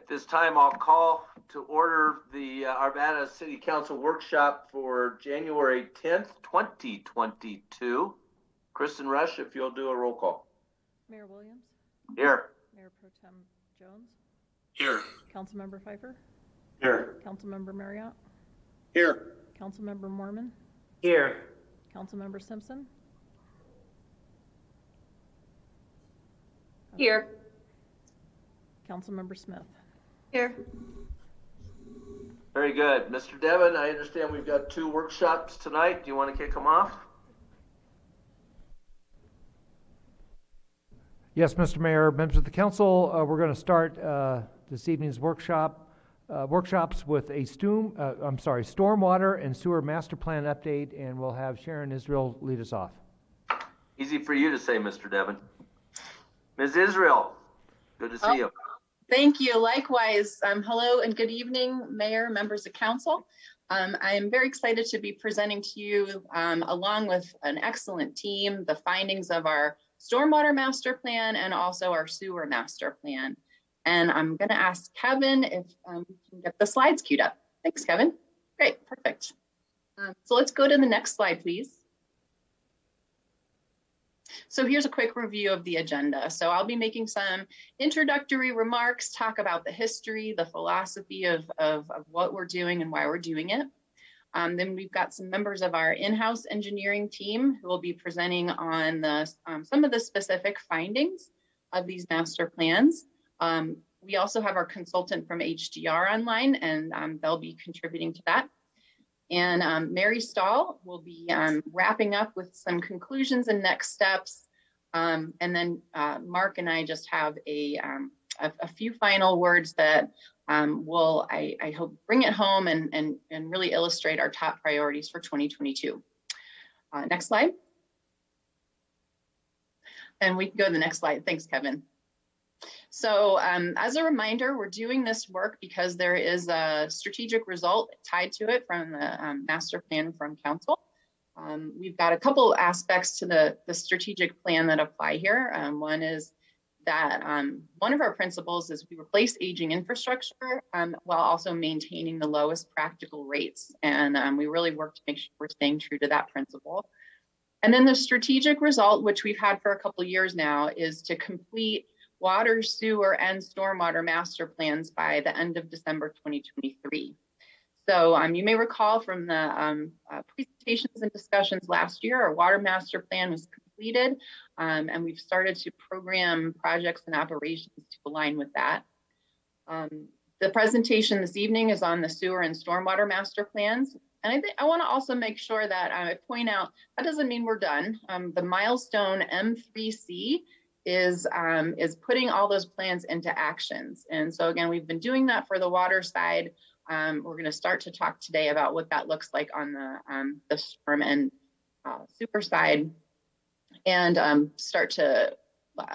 At this time, I'll call to order the Arvada City Council workshop for January 10th, 2022. Kristen Rush, if you'll do a roll call. Mayor Williams? Here. Mayor Pro Tem Jones? Here. Councilmember Pfeiffer? Here. Councilmember Marriott? Here. Councilmember Mormon? Here. Councilmember Simpson? Here. Councilmember Smith? Here. Very good. Mr. Devon, I understand we've got two workshops tonight. Do you want to kick them off? Yes, Mr. Mayor, members of the council, we're going to start this evening's workshops with a stormwater and sewer master plan update, and we'll have Sharon Israel lead us off. Easy for you to say, Mr. Devon. Ms. Israel, good to see you. Thank you. Likewise. Hello and good evening, Mayor, members of council. I am very excited to be presenting to you, along with an excellent team, the findings of our stormwater master plan and also our sewer master plan. And I'm going to ask Kevin if we can get the slides queued up. Thanks, Kevin. Great, perfect. So let's go to the next slide, please. So here's a quick review of the agenda. So I'll be making some introductory remarks, talk about the history, the philosophy of what we're doing and why we're doing it. Then we've got some members of our in-house engineering team who will be presenting on the some of the specific findings of these master plans. We also have our consultant from HDR online, and they'll be contributing to that. And Mary Stahl will be wrapping up with some conclusions and next steps. And then Mark and I just have a few final words that will, I hope, bring it home and really illustrate our top priorities for 2022. Next slide. And we can go to the next slide. Thanks, Kevin. So as a reminder, we're doing this work because there is a strategic result tied to it from the master plan from council. We've got a couple aspects to the strategic plan that apply here. One is that one of our principles is we replace aging infrastructure while also maintaining the lowest practical rates. And we really work to make sure we're staying true to that principle. And then the strategic result, which we've had for a couple of years now, is to complete water, sewer, and stormwater master plans by the end of December 2023. So you may recall from the presentations and discussions last year, our water master plan was completed, and we've started to program projects and operations to align with that. The presentation this evening is on the sewer and stormwater master plans. And I want to also make sure that I point out, that doesn't mean we're done. The milestone M3C is putting all those plans into actions. And so again, we've been doing that for the water side. We're going to start to talk today about what that looks like on the storm and super side, and start to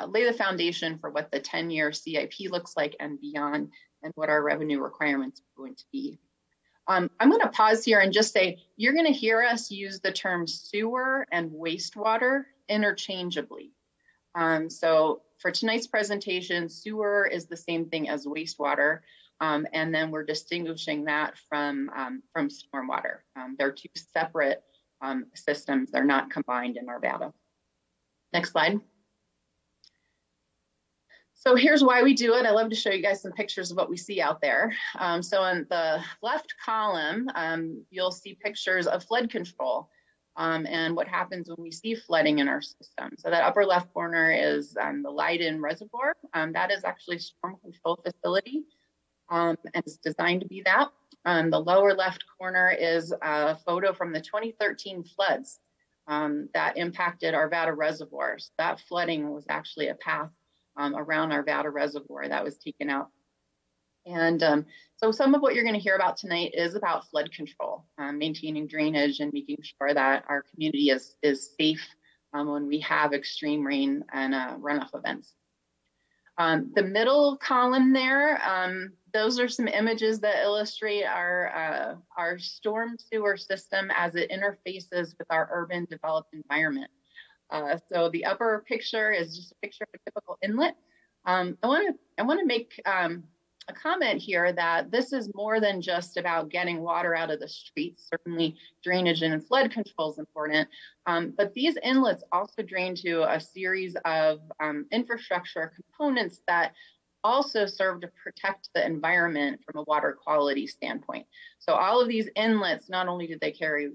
lay the foundation for what the 10-year CIP looks like and beyond, and what our revenue requirements are going to be. I'm going to pause here and just say, you're going to hear us use the term sewer and wastewater interchangeably. So for tonight's presentation, sewer is the same thing as wastewater, and then we're distinguishing that from stormwater. They're two separate systems. They're not combined in Arvada. Next slide. So here's why we do it. I love to show you guys some pictures of what we see out there. So in the left column, you'll see pictures of flood control. And what happens when we see flooding in our system. So that upper left corner is the Leiden Reservoir. That is actually a storm control facility, and it's designed to be that. The lower left corner is a photo from the 2013 floods that impacted Arvada Reservoir. So that flooding was actually a path around Arvada Reservoir that was taken out. And so some of what you're going to hear about tonight is about flood control, maintaining drainage and making sure that our community is safe when we have extreme rain and runoff events. The middle column there, those are some images that illustrate our storm sewer system as it interfaces with our urban developed environment. So the upper picture is just a picture of a typical inlet. I want to make a comment here that this is more than just about getting water out of the streets. Certainly drainage and flood control is important, but these inlets also drain to a series of infrastructure components that also serve to protect the environment from a water quality standpoint. So all of these inlets, not only do they carry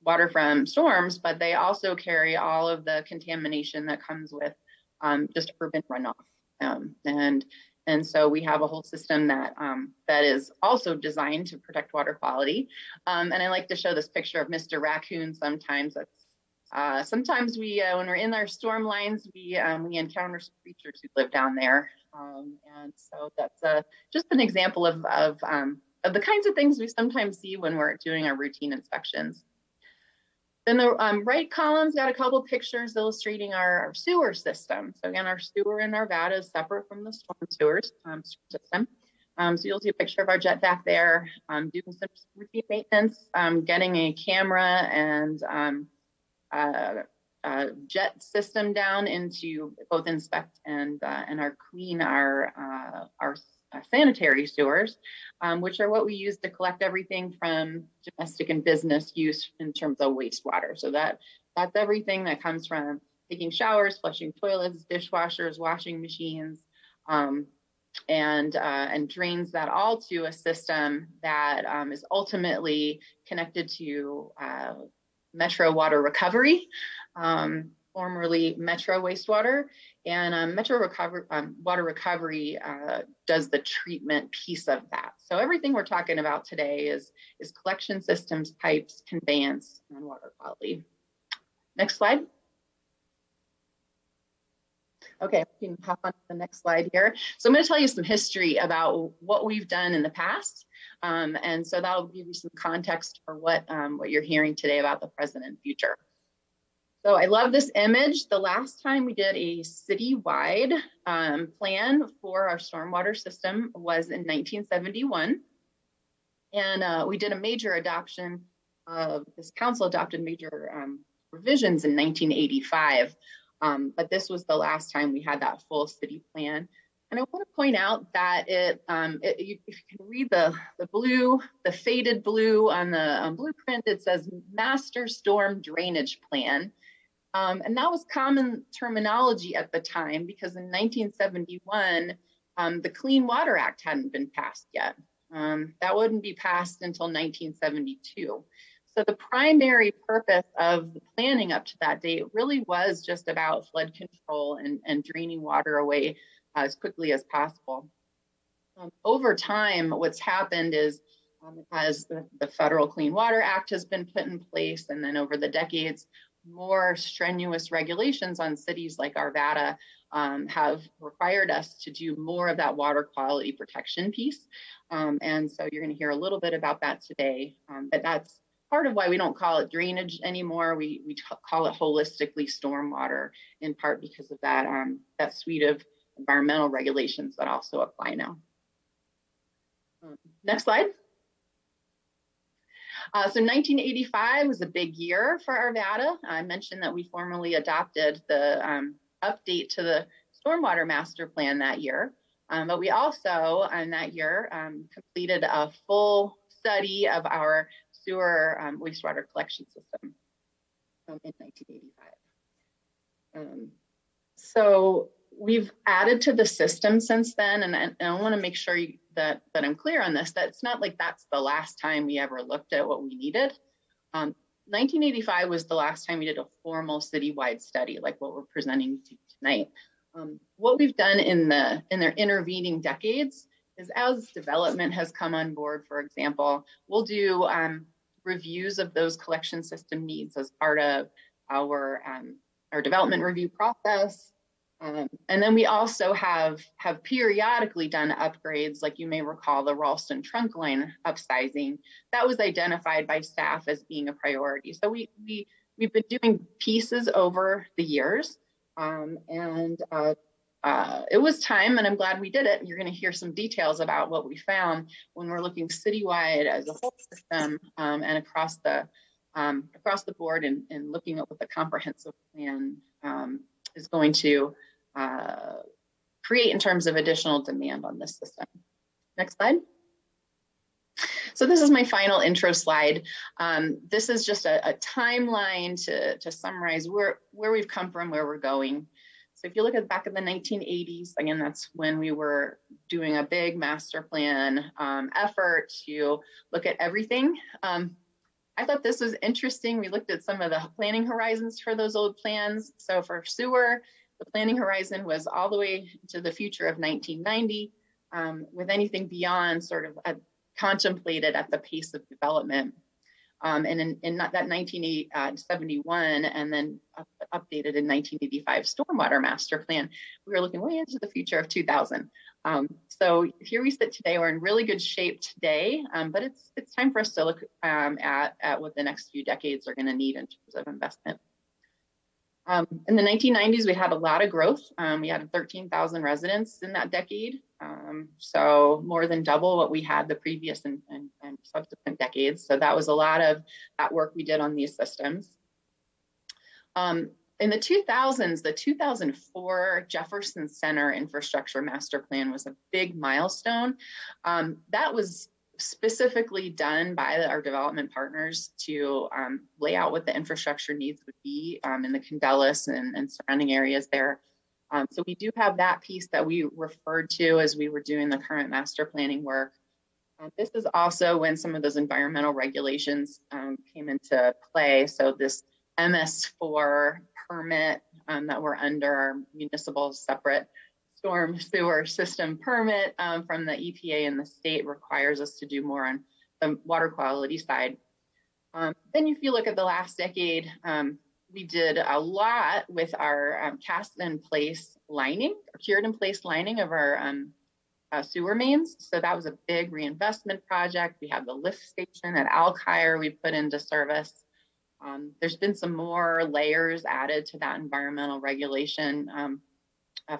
water from storms, but they also carry all of the contamination that comes with just urban runoff. And so we have a whole system that that is also designed to protect water quality. And I like to show this picture of Mr. Raccoon sometimes. Sometimes we, when we're in our storm lines, we encounter some creatures who live down there. And so that's just an example of the kinds of things we sometimes see when we're doing our routine inspections. Then the right column's got a couple pictures illustrating our sewer system. So again, our sewer in Arvada is separate from the storm sewers system. So you'll see a picture of our jet vac there, doing some routine maintenance, getting a camera and jet system down into both inspect and clean our sanitary sewers, which are what we use to collect everything from domestic and business use in terms of wastewater. So that's everything that comes from taking showers, flushing toilets, dishwashers, washing machines, and drains that all to a system that is ultimately connected to Metro Water Recovery, formerly Metro Wastewater, and Metro Water Recovery does the treatment piece of that. So everything we're talking about today is collection systems, pipes, conveyance, and water quality. Next slide. Okay, we can hop on to the next slide here. So I'm going to tell you some history about what we've done in the past. And so that'll give you some context for what you're hearing today about the present and future. So I love this image. The last time we did a citywide plan for our stormwater system was in 1971. And we did a major adoption of, this council adopted major revisions in 1985. But this was the last time we had that full city plan. And I want to point out that if you can read the blue, the faded blue on the blueprint, it says Master Storm Drainage Plan. And that was common terminology at the time because in 1971, the Clean Water Act hadn't been passed yet. That wouldn't be passed until 1972. So the primary purpose of the planning up to that date really was just about flood control and draining water away as quickly as possible. Over time, what's happened is as the Federal Clean Water Act has been put in place, and then over the decades, more strenuous regulations on cities like Arvada have required us to do more of that water quality protection piece. And so you're going to hear a little bit about that today, but that's part of why we don't call it drainage anymore. We call it holistically stormwater, in part because of that, that suite of environmental regulations that also apply now. Next slide. So 1985 was a big year for Arvada. I mentioned that we formally adopted the update to the Stormwater Master Plan that year. But we also, in that year, completed a full study of our sewer wastewater collection system in 1985. So we've added to the system since then, and I want to make sure that I'm clear on this, that it's not like that's the last time we ever looked at what we needed. 1985 was the last time we did a formal citywide study like what we're presenting to tonight. What we've done in their intervening decades is, as development has come on board, for example, we'll do reviews of those collection system needs as part of our development review process. And then we also have periodically done upgrades, like you may recall the Ralston trunk line upsizing. That was identified by staff as being a priority. So we've been doing pieces over the years, it was time, and I'm glad we did it. You're going to hear some details about what we found when we're looking citywide as a whole system and across the board and looking at what the comprehensive plan is going to create in terms of additional demand on this system. Next slide. So this is my final intro slide. This is just a timeline to summarize where we've come from, where we're going. So if you look at back in the 1980s, again, that's when we were doing a big master plan effort to look at everything. I thought this was interesting. We looked at some of the planning horizons for those old plans. So for sewer, the planning horizon was all the way to the future of 1990, with anything beyond sort of contemplated at the pace of development. And in that 1971 and then updated in 1985 Stormwater Master Plan, we were looking way into the future of 2000. So here we sit today. We're in really good shape today, but it's time for us to look at what the next few decades are going to need in terms of investment. In the 1990s, we had a lot of growth. We had 13,000 residents in that decade. So more than double what we had the previous and subsequent decades. So that was a lot of that work we did on these systems. In the 2000s, the 2004 Jefferson Center Infrastructure Master Plan was a big milestone. That was specifically done by our development partners to lay out what the infrastructure needs would be in the Candelas and surrounding areas there. So we do have that piece that we referred to as we were doing the current master planning work. This is also when some of those environmental regulations came into play. So this MS4 permit that we're under, our municipal separate storm sewer system permit from the EPA and the state, requires us to do more on the water quality side. Then if you look at the last decade, we did a lot with our cast in place lining, or cured in place lining of our sewer mains. So that was a big reinvestment project. We have the lift station at Alkire we put into service. There's been some more layers added to that environmental regulation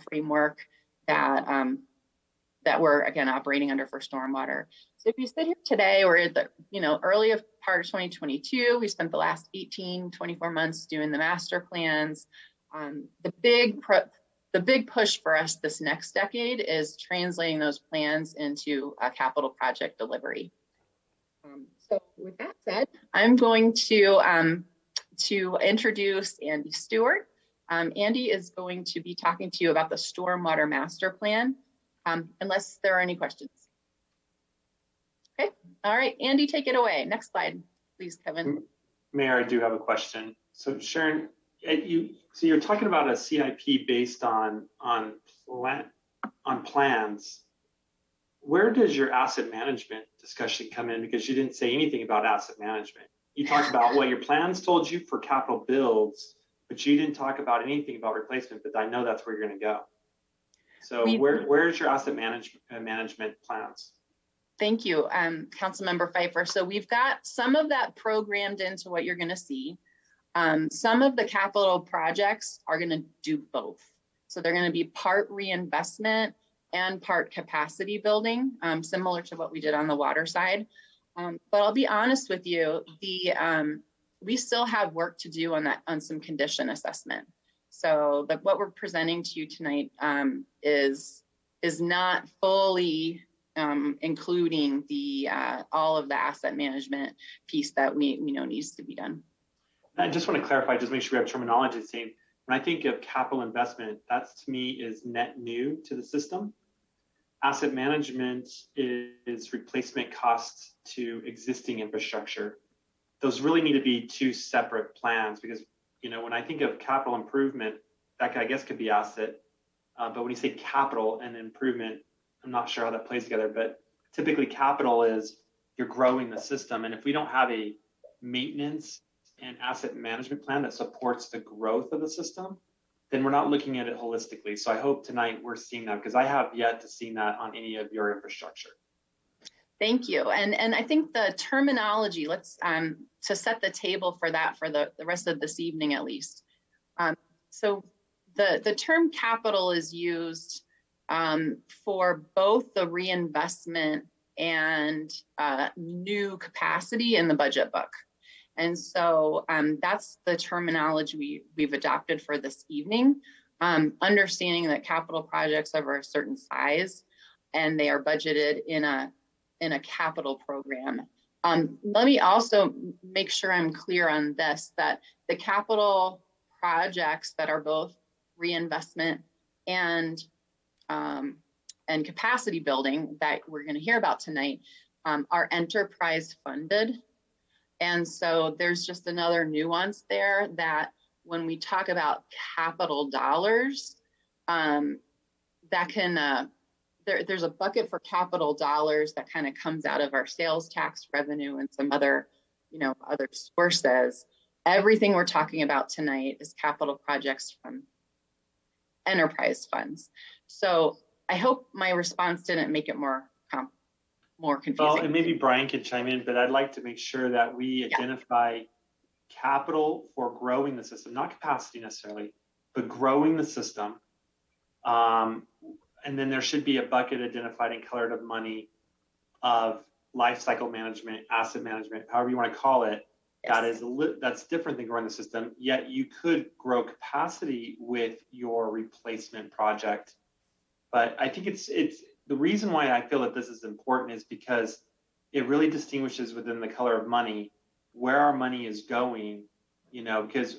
framework that we're, again, operating under for stormwater. So if you sit here today, we're at the early part of 2022, we spent the last 24 months doing the master plans. The big push for us this next decade is translating those plans into a capital project delivery. So with that said, I'm going to introduce Andy Stewart. Andy is going to be talking to you about the Stormwater Master Plan, unless there are any questions. Okay, all right, Andy, take it away. Next slide, please, Kevin. Mayor, I do have a question. So Sharon, you're talking about a CIP based on plans. Where does your asset management discussion come in? Because you didn't say anything about asset management. You talked about what your plans told you for capital builds, but you didn't talk about anything about replacement, but I know that's where you're going to go. So where's your asset management plans? Thank you, Councilmember Pfeiffer. So we've got some of that programmed into what you're going to see. Some of the capital projects are going to do both. So they're going to be part reinvestment and part capacity building, similar to what we did on the water side. But I'll be honest with you, we still have work to do on some condition assessment. So what we're presenting to you tonight is not fully including all of the asset management piece that we know needs to be done. I just want to clarify, just make sure we have terminology the same. When I think of capital investment, that to me is net new to the system. Asset management is replacement costs to existing infrastructure. Those really need to be two separate plans because, when I think of capital improvement, that I guess could be asset. But when you say capital and improvement, I'm not sure how that plays together, but typically capital is you're growing the system. And if we don't have a maintenance and asset management plan that supports the growth of the system, then we're not looking at it holistically. So I hope tonight we're seeing that because I have yet to see that on any of your infrastructure. Thank you. And I think the terminology, let's to set the table for that for the rest of this evening at least. So the term capital is used for both the reinvestment and new capacity in the budget book. And so that's the terminology we've adopted for this evening, understanding that capital projects over a certain size and they are budgeted in a capital program. Let me also make sure I'm clear on this, that the capital projects that are both reinvestment and capacity building that we're going to hear about tonight are enterprise funded. And so there's just another nuance there that when we talk about capital dollars, that can, there's a bucket for capital dollars that kind of comes out of our sales tax revenue and some other, other sources. Everything we're talking about tonight is capital projects from enterprise funds. So I hope my response didn't make it more confusing. Well, and maybe Brian can chime in, but I'd like to make sure that we identify capital for growing the system, not capacity necessarily, but growing the system. And then there should be a bucket identified and colored of money of life cycle management, asset management, however you want to call it. Yes. That's different than growing the system. Yet you could grow capacity with your replacement project. But I think it's the reason why I feel that this is important is because it really distinguishes within the color of money where our money is going. Because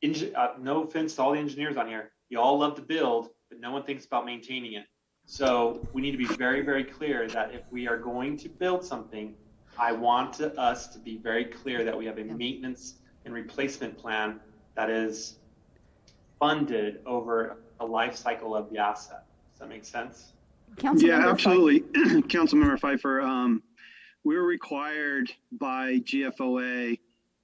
no offense to all the engineers on here, you all love to build, but no one thinks about maintaining it. So we need to be very, very clear that if we are going to build something, I want us to be very clear that we have a maintenance and replacement plan that is funded over a life cycle of the asset. Does that make sense? Yeah, absolutely. Councilmember Pfeiffer, we're required by GFOA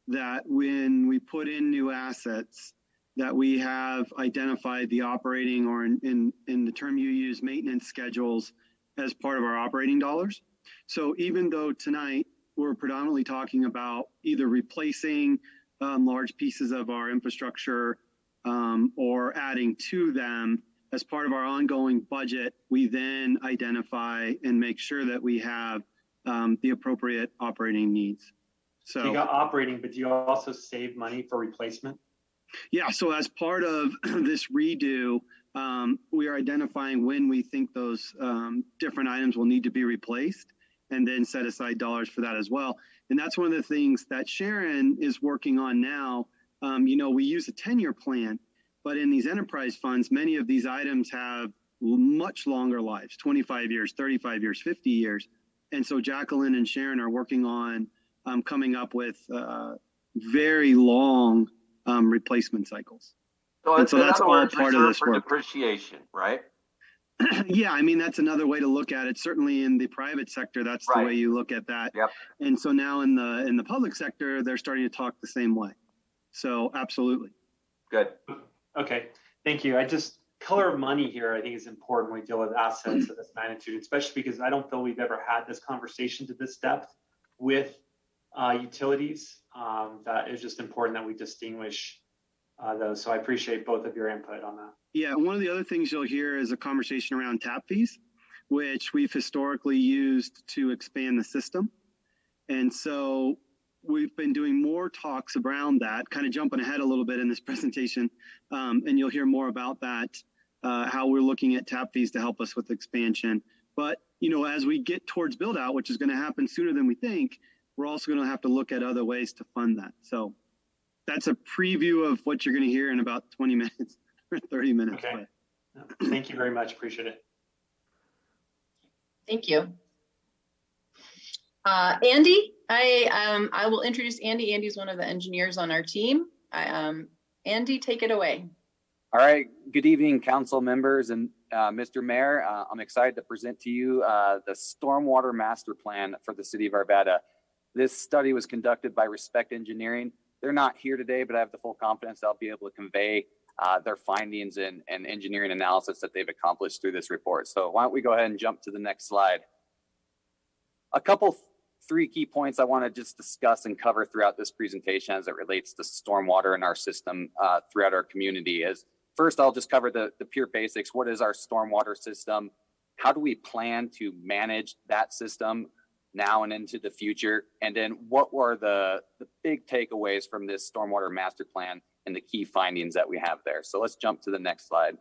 that when we put in new assets, that we have identified the operating, or in the term you use, maintenance schedules as part of our operating dollars. So even though tonight we're predominantly talking about either replacing large pieces of our infrastructure or adding to them, as part of our ongoing budget, we then identify and make sure that we have the appropriate operating needs. So you got operating, but do you also save money for replacement? Yeah, so as part of this redo, we are identifying when we think those different items will need to be replaced, and then set aside dollars for that as well. And that's one of the things that Sharon is working on now. We use a 10-year plan, but in these enterprise funds, many of these items have much longer lives, 25 years, 35 years, 50 years. And so Jacqueline and Sharon are working on coming up with very long replacement cycles. So that's all part of this work. Depreciation, right? Yeah, I mean, that's another way to look at it. Certainly in the private sector, that's the way you look at that. Yep. And so now in the public sector, they're starting to talk the same way. So absolutely. Good. Okay, thank you. Color of money here, I think, is important when we deal with assets of this magnitude, especially because I don't feel we've ever had this conversation to this depth with utilities. That is just important that we distinguish those. So I appreciate both of your input on that. Yeah, one of the other things you'll hear is a conversation around tap fees, which we've historically used to expand the system. And so we've been doing more talks around that, kind of jumping ahead a little bit in this presentation. And you'll hear more about that, how we're looking at tap fees to help us with expansion. But, as we get towards build out, which is going to happen sooner than we think, we're also going to have to look at other ways to fund that. So that's a preview of what you're going to hear in about 20 minutes or 30 minutes. Okay. Thank you very much. Appreciate it. Thank you. Andy, I will introduce Andy. Andy's one of the engineers on our team. Andy, take it away. All right. Good evening, council members and Mr. Mayor. I'm excited to present to you the Stormwater Master Plan for the City of Arvada. This study was conducted by Respect Engineering. They're not here today, but I have the full confidence they'll be able to convey their findings and engineering analysis that they've accomplished through this report. So why don't we go ahead and jump to the next slide. Three key points I want to just discuss and cover throughout this presentation as it relates to stormwater in our system throughout our community is, first, I'll just cover the pure basics. What is our stormwater system? How do we plan to manage that system now and into the future? And then what were the big takeaways from this stormwater master plan and the key findings that we have there? So let's jump to the next slide.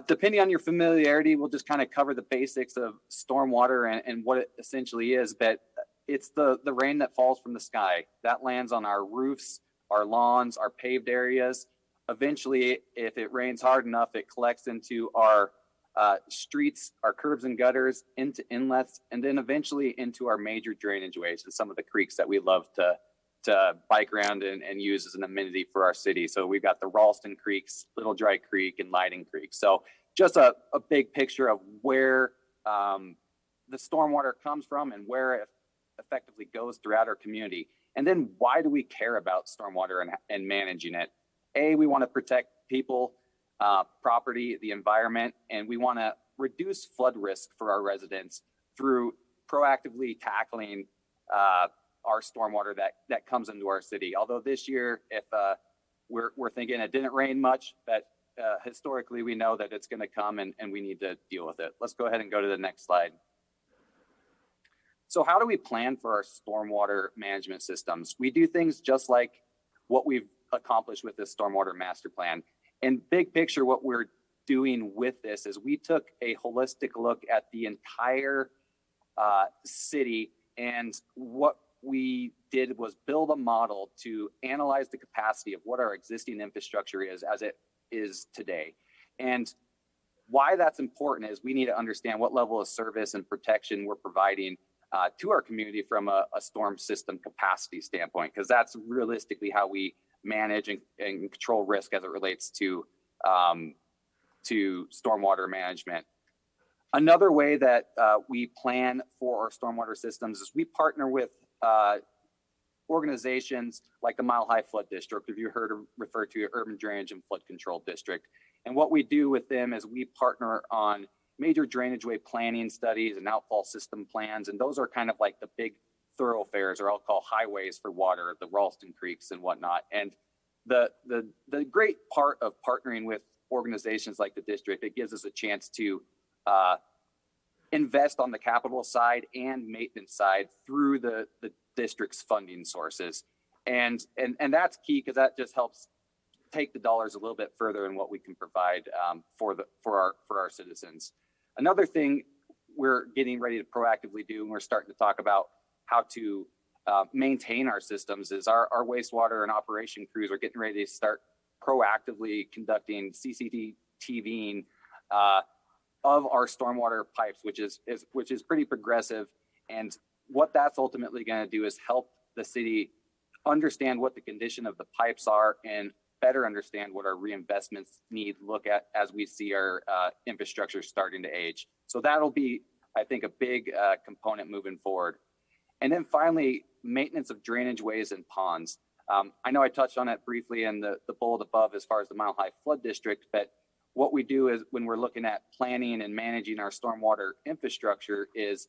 Depending on your familiarity, we'll just kind of cover the basics of stormwater and what it essentially is. But it's the rain that falls from the sky that lands on our roofs, our lawns, our paved areas. Eventually, if it rains hard enough, it collects into our streets, our curbs and gutters, into inlets, and then eventually into our major drainage ways and some of the creeks that we love to bike around and use as an amenity for our city. So we've got the Ralston Creeks, Little Dry Creek, and Lighting Creek. So just a big picture of where the stormwater comes from and where it effectively goes throughout our community. And then why do we care about stormwater and managing it? We want to protect people, property, the environment, and we want to reduce flood risk for our residents through proactively tackling our stormwater that comes into our city. Although this year, if we're thinking it didn't rain much, but historically we know that it's going to come and we need to deal with it. Let's go ahead and go to the next slide. So how do we plan for our stormwater management systems? We do things just like what we've accomplished with this stormwater master plan. And big picture, what we're doing with this is we took a holistic look at the entire city, and what we did was build a model to analyze the capacity of what our existing infrastructure is as it is today. And why that's important is we need to understand what level of service and protection we're providing to our community from a storm system capacity standpoint, because that's realistically how we manage and control risk as it relates to stormwater management. Another way that we plan for our stormwater systems is we partner with organizations like the Mile High Flood District, if you heard referred to Urban Drainage and Flood Control District. And what we do with them is we partner on major drainage way planning studies and outfall system plans. And those are kind of like the big thoroughfares, or I'll call highways for water, the Ralston Creeks and whatnot. And the great part of partnering with organizations like the district, it gives us a chance to invest on the capital side and maintenance side through the district's funding sources. And that's key, because that just helps take the dollars a little bit further in what we can provide for our citizens. Another thing we're getting ready to proactively do, and we're starting to talk about how to maintain our systems, is our wastewater and operation crews are getting ready to start proactively conducting CCTVing of our stormwater pipes, which is pretty progressive. And what that's ultimately going to do is help the city understand what the condition of the pipes are and better understand what our reinvestments need look at as we see our infrastructure starting to age. So that'll be, I think, a big component moving forward. And then finally, maintenance of drainage ways and ponds. I know I touched on it briefly in the bullet above as far as the Mile High Flood District, but what we do is when we're looking at planning and managing our stormwater infrastructure is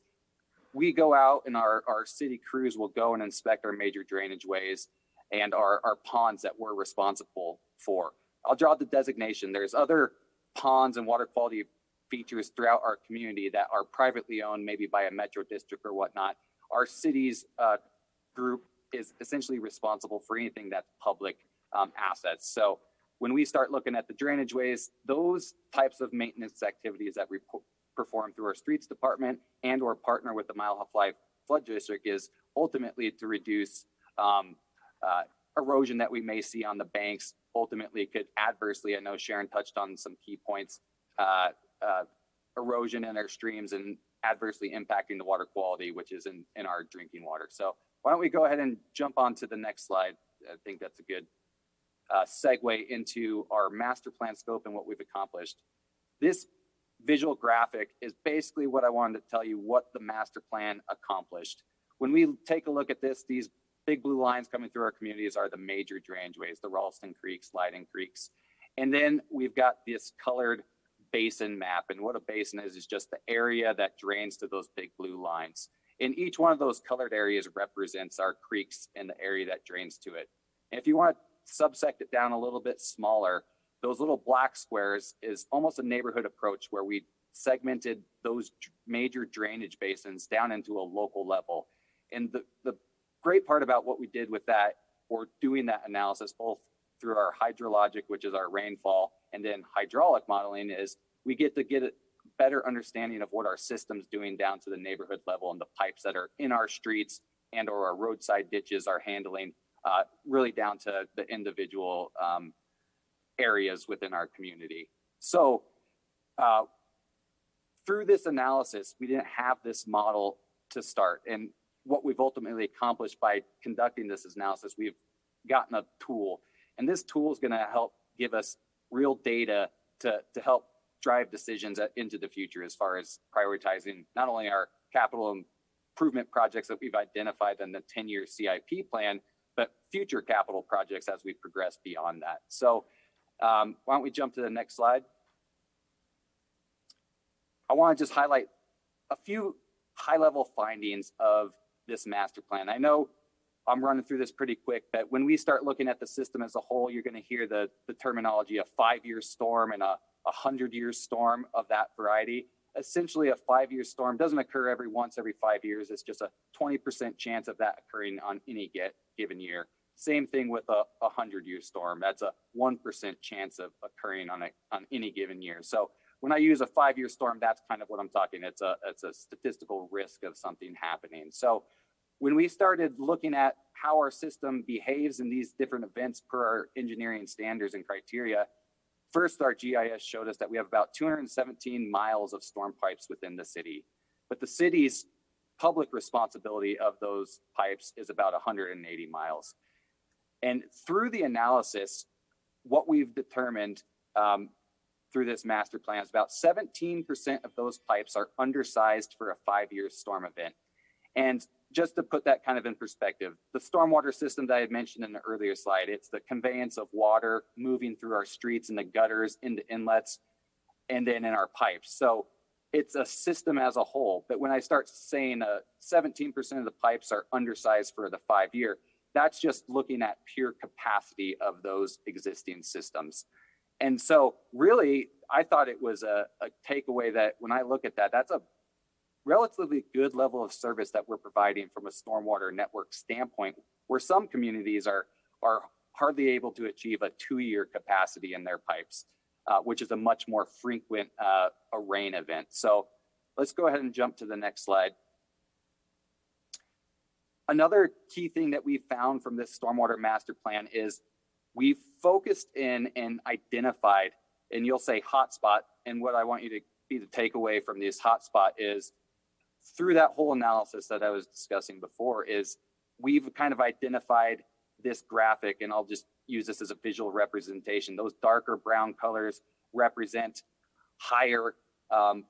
we go out and our city crews will go and inspect our major drainage ways and our ponds that we're responsible for. I'll draw the designation. There's other ponds and water quality features throughout our community that are privately owned, maybe by a metro district or whatnot. Our city's group is essentially responsible for anything that's public assets. So when we start looking at the drainage ways, those types of maintenance activities that we perform through our streets department and or partner with the Mile High Flood District is ultimately to reduce erosion that we may see on the banks. Ultimately could adversely, I know Sharon touched on some key points, erosion in our streams and adversely impacting the water quality, which is in our drinking water. So why don't we go ahead and jump on to the next slide? I think that's a good segue into our master plan scope and what we've accomplished. This visual graphic is basically what I wanted to tell you what the master plan accomplished. When we take a look at this, these big blue lines coming through our communities are the major drainage ways, the Ralston Creeks, Lighting Creeks. And then we've got this colored basin map. And what a basin is just the area that drains to those big blue lines. And each one of those colored areas represents our creeks and the area that drains to it. And if you want to subsect it down a little bit smaller, those little black squares is almost a neighborhood approach where we segmented those major drainage basins down into a local level. And the great part about what we did with that, or doing that analysis, both through our hydrologic, which is our rainfall, And then hydraulic modeling is we get a better understanding of what our system's doing down to the neighborhood level and the pipes that are in our streets and or our roadside ditches are handling, really down to the individual areas within our community. So through this analysis, we didn't have this model to start. And what we've ultimately accomplished by conducting this analysis, we've gotten a tool. And this tool is going to help give us real data to help drive decisions into the future as far as prioritizing not only our capital improvement projects that we've identified in the 10-year CIP plan, but future capital projects as we progress beyond that. So why don't we jump to the next slide? I want to just highlight a few high-level findings of this master plan. I know I'm running through this pretty quick, but when we start looking at the system as a whole, you're going to hear the terminology, a 5-year storm and a 100-year storm of that variety. Essentially, a 5-year storm doesn't occur every 5 years. It's just a 20% chance of that occurring on any given year. Same thing with a 100-year storm. That's a 1% chance of occurring on any given year. So when I use a 5-year storm, that's kind of what I'm talking. It's a statistical risk of something happening. So when we started looking at how our system behaves in these different events per our engineering standards and criteria, first, our GIS showed us that we have about 217 miles of storm pipes within the city. But the city's public responsibility of those pipes is about 180 miles. And through the analysis, what we've determined through this master plan is about 17% of those pipes are undersized for a 5-year storm event. And just to put that kind of in perspective, the stormwater system that I had mentioned in the earlier slide, it's the conveyance of water moving through our streets and the gutters into inlets and then in our pipes. So it's a system as a whole. But when I start saying 17% of the pipes are undersized for the 5-year, that's just looking at pure capacity of those existing systems. And so really, I thought it was a takeaway that when I look at that, that's a relatively good level of service that we're providing from a stormwater network standpoint, where some communities are hardly able to achieve a 2-year capacity in their pipes, which is a much more frequent a rain event. So let's go ahead and jump to the next slide. Another key thing that we found from this stormwater master plan is we focused in and identified, and you'll say hotspot, and what I want you to be the takeaway from this hotspot is through that whole analysis that I was discussing before is we've kind of identified this graphic, and I'll just use this as a visual representation. Those darker brown colors represent higher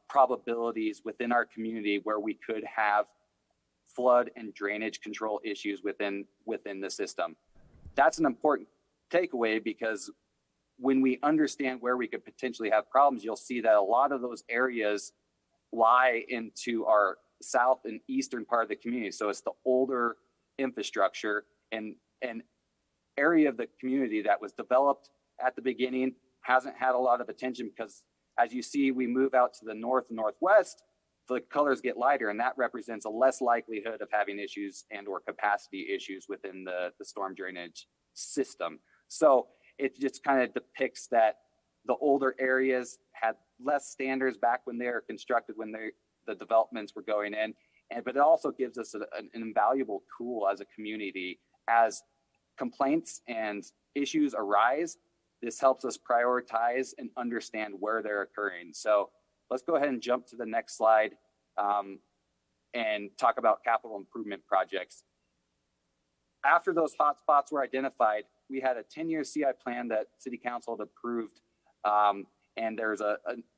probabilities within our community where we could have flood and drainage control issues within the system. That's an important takeaway because when we understand where we could potentially have problems, you'll see that a lot of those areas lie into our south and eastern part of the community. So it's the older infrastructure and an area of the community that was developed at the beginning, hasn't had a lot of attention because as you see, we move out to the north and northwest, the colors get lighter, and that represents a less likelihood of having issues and or capacity issues within the storm drainage system. So it just kind of depicts that the older areas had less standards back when they were constructed, when the developments were going in. But it also gives us an invaluable tool as a community. As complaints and issues arise, this helps us prioritize and understand where they're occurring. So let's go ahead and jump to the next slide and talk about capital improvement projects. After those hotspots were identified, we had a 10-year CI plan that City Council had approved, and there's a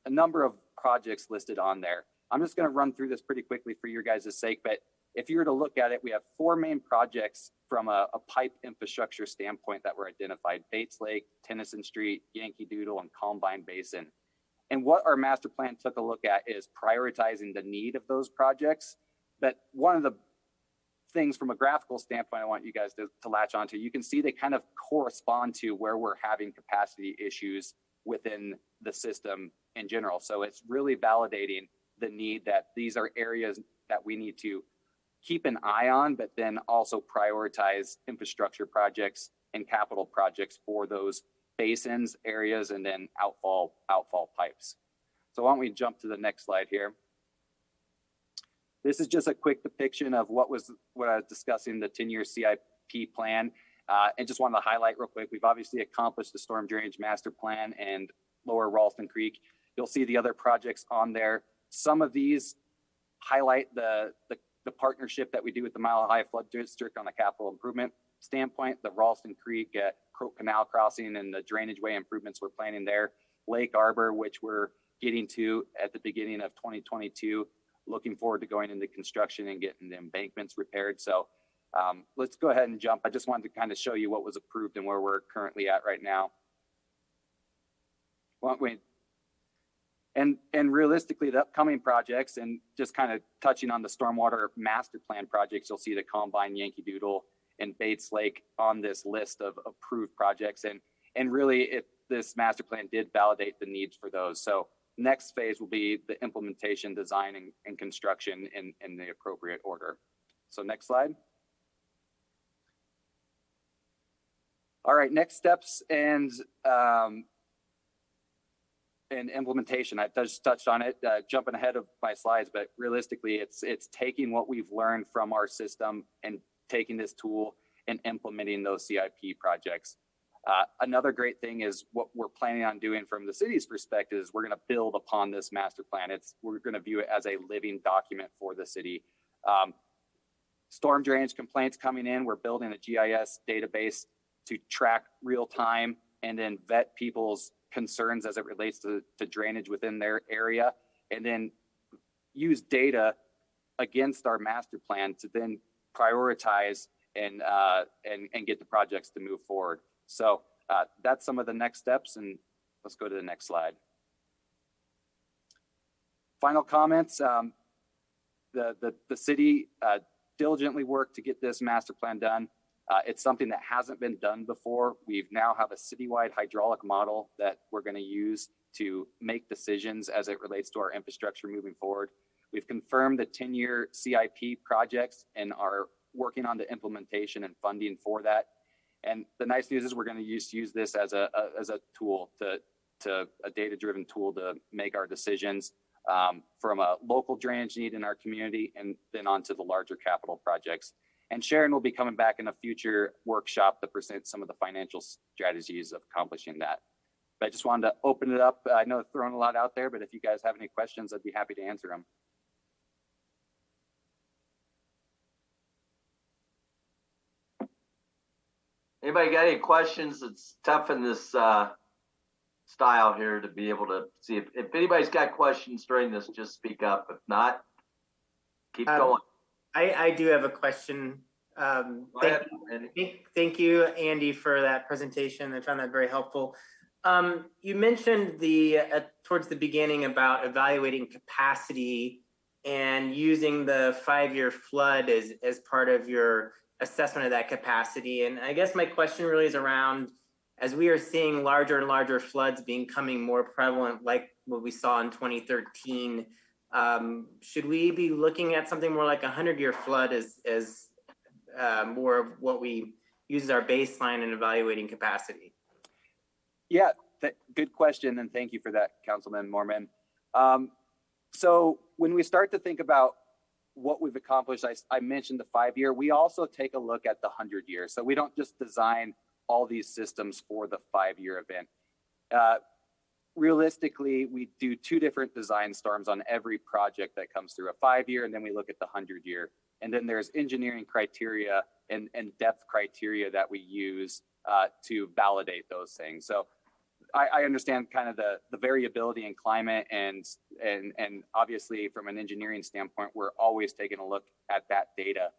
number of projects listed on there. I'm just going to run through this pretty quickly for your guys' sake, but if you were to look at it, we have 4 main projects from a pipe infrastructure standpoint that were identified: Bates Lake, Tennyson Street, Yankee Doodle, and Columbine Basin. And what our master plan took a look at is prioritizing the need of those projects. But one of the things from a graphical standpoint I want you guys to latch onto, you can see they kind of correspond to where we're having capacity issues within the system in general. So it's really validating the need that these are areas that we need to keep an eye on, but then also prioritize infrastructure projects and capital projects for those basins, areas, and then outfall pipes. So why don't we jump to the next slide here? This is just a quick depiction of what I was discussing, the 10-year CIP plan. And just wanted to highlight real quick, we've obviously accomplished the storm drainage master plan and Lower Ralston Creek. You'll see the other projects on there. Some of these highlight the partnership that we do with the Mile High Flood District on a capital improvement standpoint, the Ralston Creek Croak Canal crossing and the drainage way improvements we're planning there. Lake Arbor, which we're getting to at the beginning of 2022. Looking forward to going into construction and getting the embankments repaired. So let's go ahead and jump. I just wanted to kind of show you what was approved and where we're currently at right now. And realistically, the upcoming projects, and just kind of touching on the stormwater master plan projects, you'll see the Combine, Yankee Doodle, and Bates Lake on this list of approved projects. And really, this master plan did validate the needs for those. So next phase will be the implementation, design, and construction in the appropriate order. So next slide. All right, next steps and implementation. I just touched on it, jumping ahead of my slides, but realistically, it's taking what we've learned from our system and taking this tool and implementing those CIP projects. Another great thing is what we're planning on doing from the city's perspective is we're going to build upon this master plan. We're going to view it as a living document for the city. Storm drainage complaints coming in, we're building a GIS database to track real time and then vet people's concerns as it relates to drainage within their area, and then use data against our master plan to then prioritize and get the projects to move forward. So that's some of the next steps, and let's go to the next slide. Final comments. The city diligently worked to get this master plan done. It's something that hasn't been done before. We now have a citywide hydraulic model that we're going to use to make decisions as it relates to our infrastructure moving forward. We've confirmed the 10-year CIP projects and are working on the implementation and funding for that. And the nice news is we're going to use this as a tool, to a data-driven tool to make our decisions from a local drainage need in our community and then onto the larger capital projects. And Sharon will be coming back in a future workshop to present some of the financial strategies of accomplishing that. But I just wanted to open it up. I know I've thrown a lot out there, but if you guys have any questions, I'd be happy to answer them. Anybody got any questions? It's tough in this style here to be able to see. If anybody's got questions during this, just speak up. If not, keep going. I do have a question. Thank you, Andy, for that presentation. I found that very helpful. You mentioned towards the beginning about evaluating capacity and using the 5-year flood as part of your assessment of that capacity. And I guess my question really is around, as we are seeing larger and larger floods becoming more prevalent, like what we saw in 2013, should we be looking at something more like a 100-year flood as more of what we use as our baseline in evaluating capacity? Yeah, good question, and thank you for that, Councilman Mormon. So when we start to think about what we've accomplished, I mentioned the 5-year. We also take a look at the 100-year. So we don't just design all these systems for the 5-year event. Realistically, we do 2 different design storms on every project that comes through, a 5-year, and then we look at the 100-year. And then there's engineering criteria and depth criteria that we use to validate those things. So I understand kind of the variability in climate, and obviously from an engineering standpoint, we're always taking a look at that data.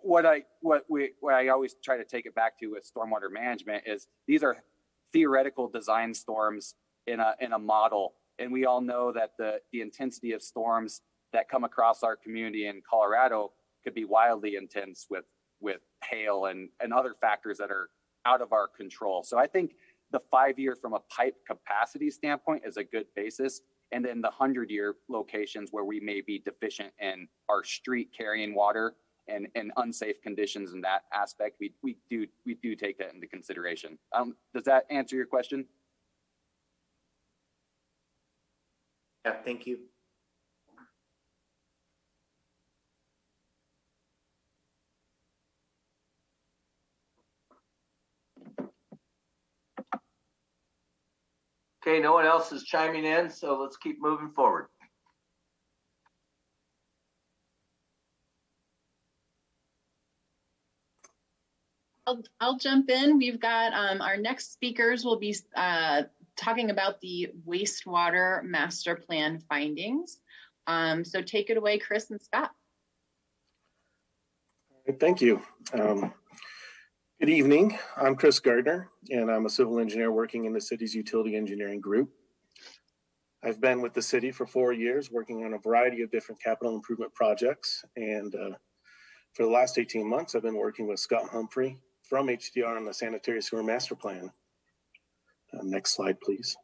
What I always try to take it back to with stormwater management is these are theoretical design storms in a model, and we all know that the intensity of storms that come across our community in Colorado could be wildly intense with hail and other factors that are out of our control. So I think the 5-year from a pipe capacity standpoint is a good basis, and then the 100-year locations where we may be deficient in our street carrying water and unsafe conditions in that aspect, we do take that into consideration. Does that answer your question? Yeah, thank you. Okay, no one else is chiming in, so let's keep moving forward. I'll jump in. We've got our next speakers will be talking about the wastewater master plan findings. So take it away, Chris and Scott. Thank you. Good evening. I'm Chris Gardner, and I'm a civil engineer working in the city's utility engineering group. I've been with the city for 4 years, working on a variety of different capital improvement projects. And for the last 18 months, I've been working with Scott Humphrey from HDR on the sanitary sewer master plan. Next slide, please.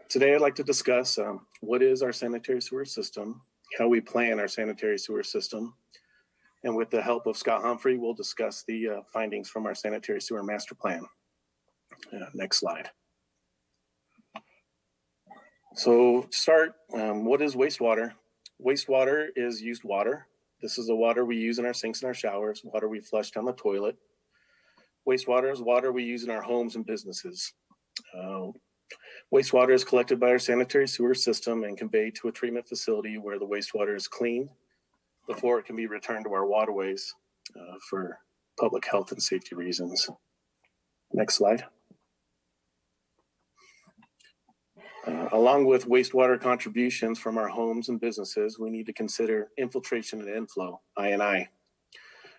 Today, I'd like to discuss what is our sanitary sewer system, how we plan our sanitary sewer system, and with the help of Scott Humphrey, we'll discuss the findings from our sanitary sewer master plan. Next slide. So start, what is wastewater? Wastewater is used water. This is the water we use in our sinks and our showers, water we flush down the toilet. Wastewater is water we use in our homes and businesses. Wastewater is collected by our sanitary sewer system and conveyed to a treatment facility where the wastewater is cleaned before it can be returned to our waterways for public health and safety reasons. Next slide. Along with wastewater contributions from our homes and businesses, we need to consider infiltration and inflow, I&I,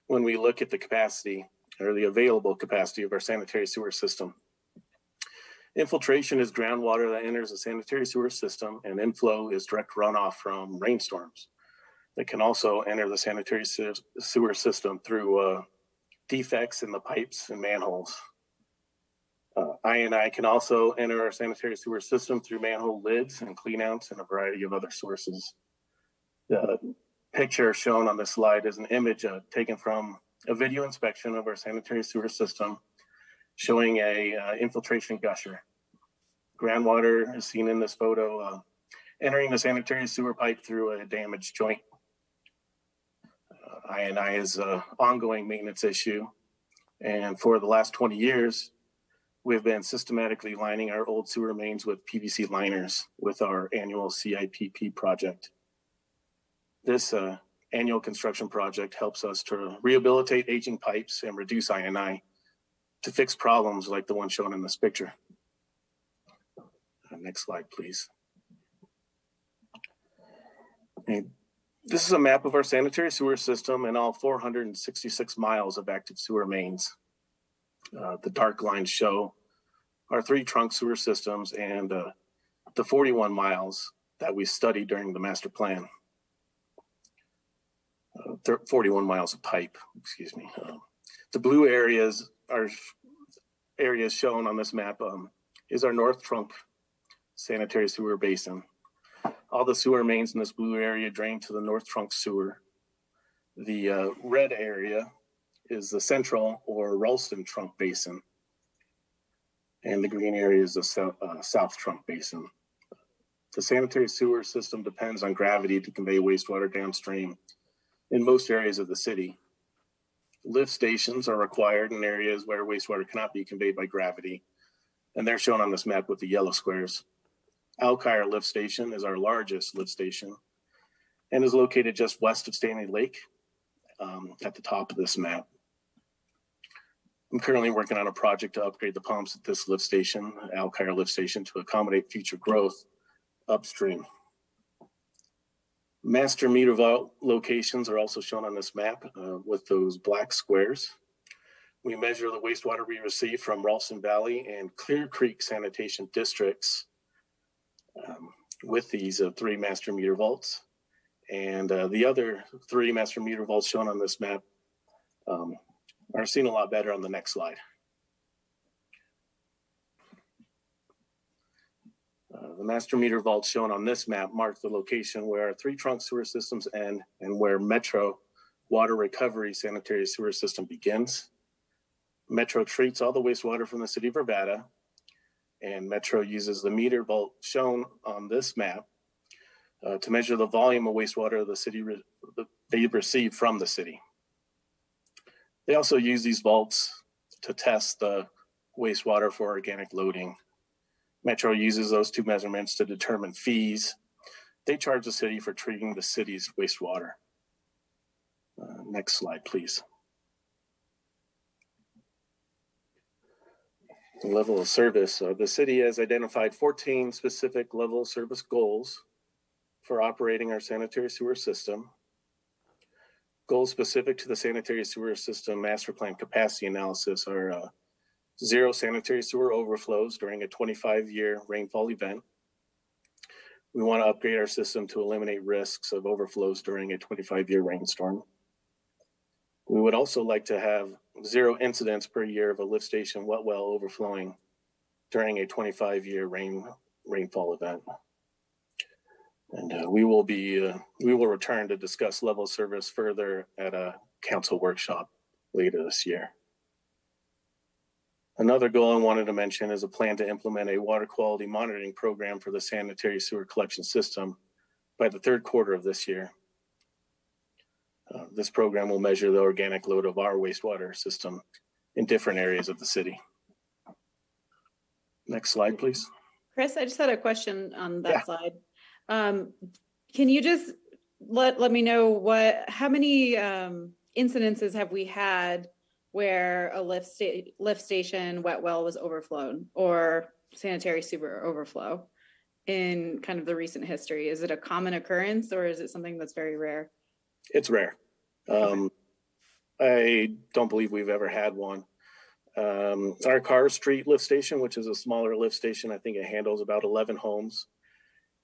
when we look at the capacity or the available capacity of our sanitary sewer system. Infiltration is groundwater that enters the sanitary sewer system, and inflow is direct runoff from rainstorms that can also enter the sanitary sewer system through defects in the pipes and manholes. I&I can also enter our sanitary sewer system through manhole lids and cleanouts and a variety of other sources. The picture shown on this slide is an image taken from a video inspection of our sanitary sewer system showing a infiltration gusher. Groundwater is seen in this photo entering the sanitary sewer pipe through a damaged joint. I&I is an ongoing maintenance issue, and for the last 20 years, we've been systematically lining our old sewer mains with PVC liners with our annual CIPP project. This annual construction project helps us to rehabilitate aging pipes and reduce I&I to fix problems like the one shown in this picture. Next slide, please. Okay. This is a map of our sanitary sewer system and all 466 miles of active sewer mains. The dark lines show our 3 trunk sewer systems and the 41 miles that we studied during the master plan. 41 miles of pipe, excuse me. The blue areas are areas shown on this map is our north trunk sanitary sewer basin. All the sewer mains in this blue area drain to the north trunk sewer. The red area is the central or Ralston trunk basin. And the green area is the south trunk basin. The sanitary sewer system depends on gravity to convey wastewater downstream in most areas of the city. Lift stations are required in areas where wastewater cannot be conveyed by gravity, and they're shown on this map with the yellow squares. Alkire Lift Station is our largest lift station and is located just west of Stanley Lake at the top of this map. I'm currently working on a project to upgrade the pumps at this lift station, Alkire Lift Station, to accommodate future growth upstream. Master meter vault locations are also shown on this map with those black squares. We measure the wastewater we receive from Ralston Valley and Clear Creek sanitation districts with these 3 master meter vaults. And the other 3 master meter vaults shown on this map are seen a lot better on the next slide. The master meter vaults shown on this map mark the location where our 3 trunk sewer systems end and where Metro water recovery sanitary sewer system begins. Metro treats all the wastewater from the city of Arvada, and Metro uses the meter vault shown on this map to measure the volume of wastewater the city they receive from the city. They also use these vaults to test the wastewater for organic loading. Metro uses those 2 measurements to determine fees they charge the city for treating the city's wastewater. Next slide, please. The level of service. The city has identified 14 specific level of service goals for operating our sanitary sewer system. Goals specific to the sanitary sewer system master plan capacity analysis are 0 sanitary sewer overflows during a 25-year rainfall event. We want to upgrade our system to eliminate risks of overflows during a 25-year rainstorm. We would also like to have 0 incidents per year of a lift station wet well overflowing during a 25-year rainfall event. And we will return to discuss level of service further at a council workshop later this year. Another goal I wanted to mention is a plan to implement a water quality monitoring program for the sanitary sewer collection system by the 3rd quarter of this year. This program will measure the organic load of our wastewater system in different areas of the city. Next slide, please. Chris, I just had a question on that slide. Can you just let me know how many incidences have we had where a lift station wet well was overflown or sanitary sewer overflow in kind of the recent history? Is it a common occurrence or is it something that's very rare? It's rare. I don't believe we've ever had one. Our Carr Street lift station, which is a smaller lift station, I think it handles about 11 homes.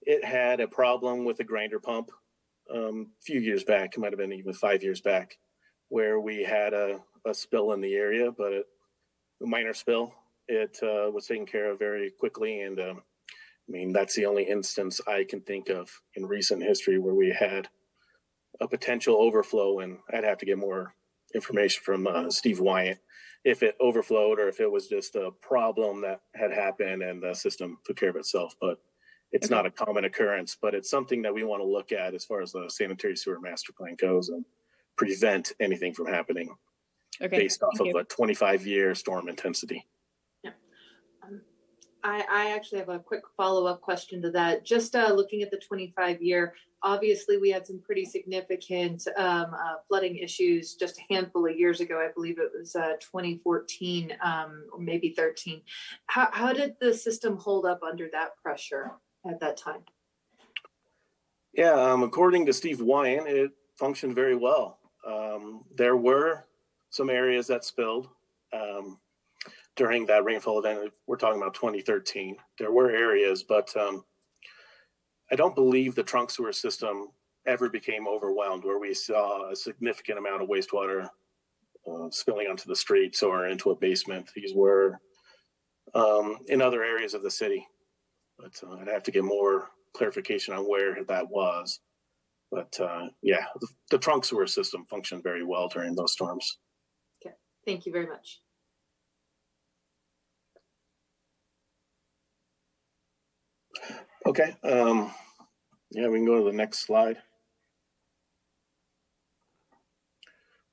It had a problem with a grinder pump a few years back. It might have been even 5 years back, where we had a spill in the area, but a minor spill. It was taken care of very quickly, and I mean, that's the only instance I can think of in recent history where we had a potential overflow, and I'd have to get more information from Steve Wyatt if it overflowed or if it was just a problem that had happened and the system took care of itself. But it's not a common occurrence, but it's something that we want to look at as far as the sanitary sewer master plan goes and prevent anything from happening based off of a 25-year storm intensity. Yeah. I actually have a quick follow-up question to that. Just looking at the 25-year, obviously we had some pretty significant flooding issues just a handful of years ago. I believe it was 2014 or maybe 13. How did the system hold up under that pressure at that time? Yeah, according to Steve Wyan, it functioned very well. There were some areas that spilled during that rainfall event. We're talking about 2013. There were areas, but I don't believe the trunk sewer system ever became overwhelmed where we saw a significant amount of wastewater spilling onto the streets or into a basement. These were in other areas of the city, but I'd have to get more clarification on where that was. But yeah, the trunk sewer system functioned very well during those storms. Okay, thank you very much. Okay, yeah, we can go to the next slide.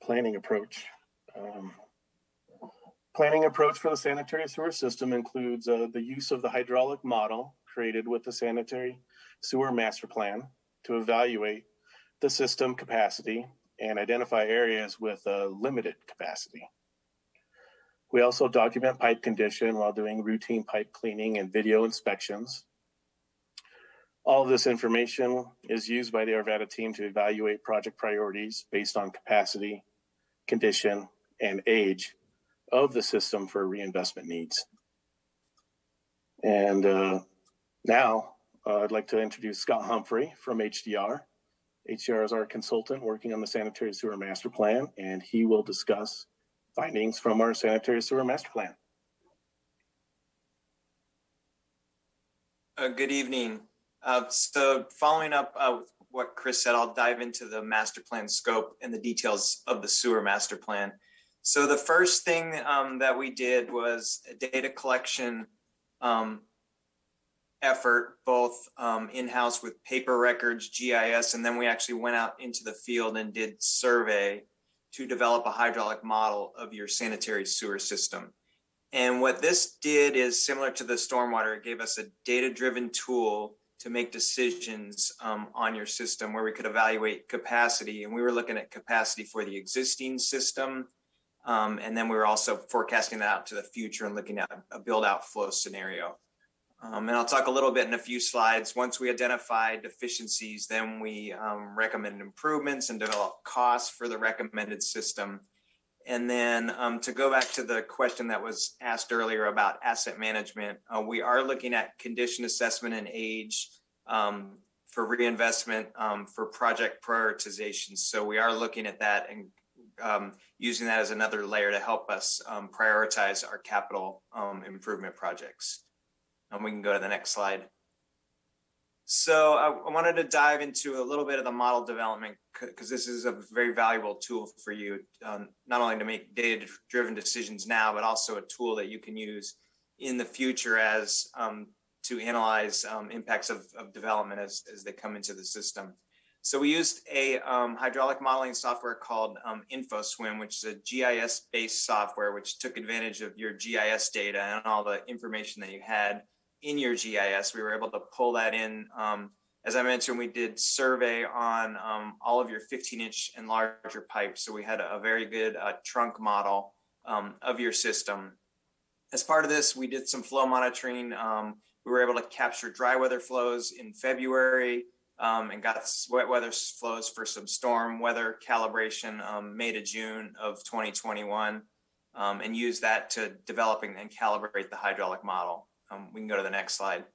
Planning approach. Planning approach for the sanitary sewer system includes the use of the hydraulic model created with the sanitary sewer master plan to evaluate the system capacity and identify areas with limited capacity. We also document pipe condition while doing routine pipe cleaning and video inspections. All of this information is used by the Arvada team to evaluate project priorities based on capacity, condition, and age of the system for reinvestment needs. And now I'd like to introduce Scott Humphrey from HDR. HDR is our consultant working on the sanitary sewer master plan, and he will discuss findings from our sanitary sewer master plan. Good evening. So following up with what Chris said, I'll dive into the master plan scope and the details of the sewer master plan. So the first thing that we did was a data collection effort, both in-house with paper records, GIS, and then we actually went out into the field and did survey to develop a hydraulic model of your sanitary sewer system. And what this did is similar to the stormwater. It gave us a data-driven tool to make decisions on your system where we could evaluate capacity. And we were looking at capacity for the existing system. And then we were also forecasting that out to the future and looking at a build-out flow scenario. And I'll talk a little bit in a few slides. Once we identified deficiencies, then we recommended improvements and developed costs for the recommended system. And then to go back to the question that was asked earlier about asset management, we are looking at condition assessment and age for reinvestment for project prioritization. So we are looking at that and using that as another layer to help us prioritize our capital improvement projects. And we can go to the next slide. So I wanted to dive into a little bit of the model development because this is a very valuable tool for you, not only to make data-driven decisions now, but also a tool that you can use in the future as to analyze impacts of development as they come into the system. So we used a hydraulic modeling software called InfoSwim, which is a GIS-based software, which took advantage of your GIS data and all the information that you had in your GIS. We were able to pull that in. As I mentioned, we did survey on all of your 15-inch and larger pipes. So we had a very good trunk model of your system. As part of this, we did some flow monitoring. We were able to capture dry weather flows in February and got wet weather flows for some storm weather calibration May to June of 2021 and use that to develop and calibrate the hydraulic model. We can go to the next slide.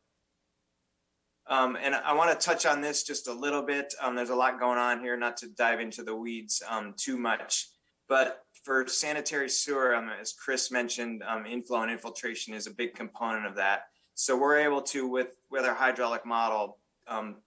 And I want to touch on this just a little bit. There's a lot going on here, not to dive into the weeds too much, but for sanitary sewer, as Chris mentioned, inflow and infiltration is a big component of that. So we're able to, with our hydraulic model,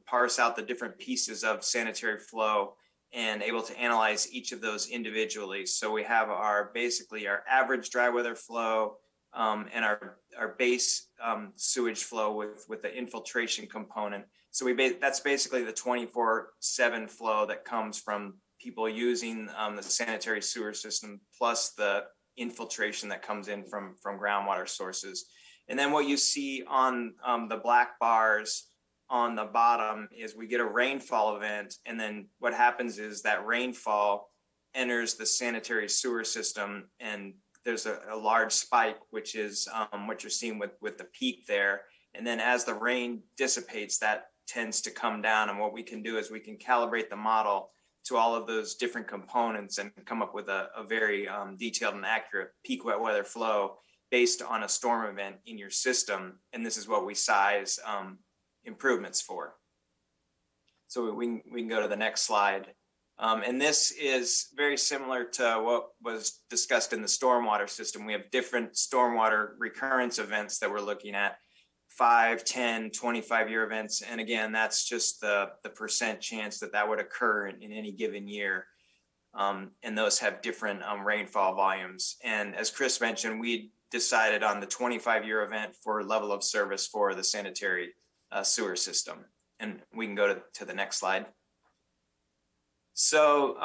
parse out the different pieces of sanitary flow and able to analyze each of those individually. So we have basically our average dry weather flow, and our base sewage flow with the infiltration component. So that's basically the 24/7 flow that comes from people using the sanitary sewer system, plus the infiltration that comes in from groundwater sources. And then what you see on the black bars on the bottom is we get a rainfall event, and then what happens is that rainfall enters the sanitary sewer system, and there's a large spike, which is what you're seeing with the peak there. And then as the rain dissipates, that tends to come down. And what we can do is we can calibrate the model to all of those different components and come up with a very detailed and accurate peak wet weather flow based on a storm event in your system. And this is what we size improvements for. So we can go to the next slide. And this is very similar to what was discussed in the stormwater system. We have different stormwater recurrence events that we're looking at, 5, 10, 25-year events. And again, that's just the percent chance that would occur in any given year. And those have different rainfall volumes. And as Chris mentioned, we decided on the 25-year event for level of service for the sanitary sewer system. And we can go to the next slide. So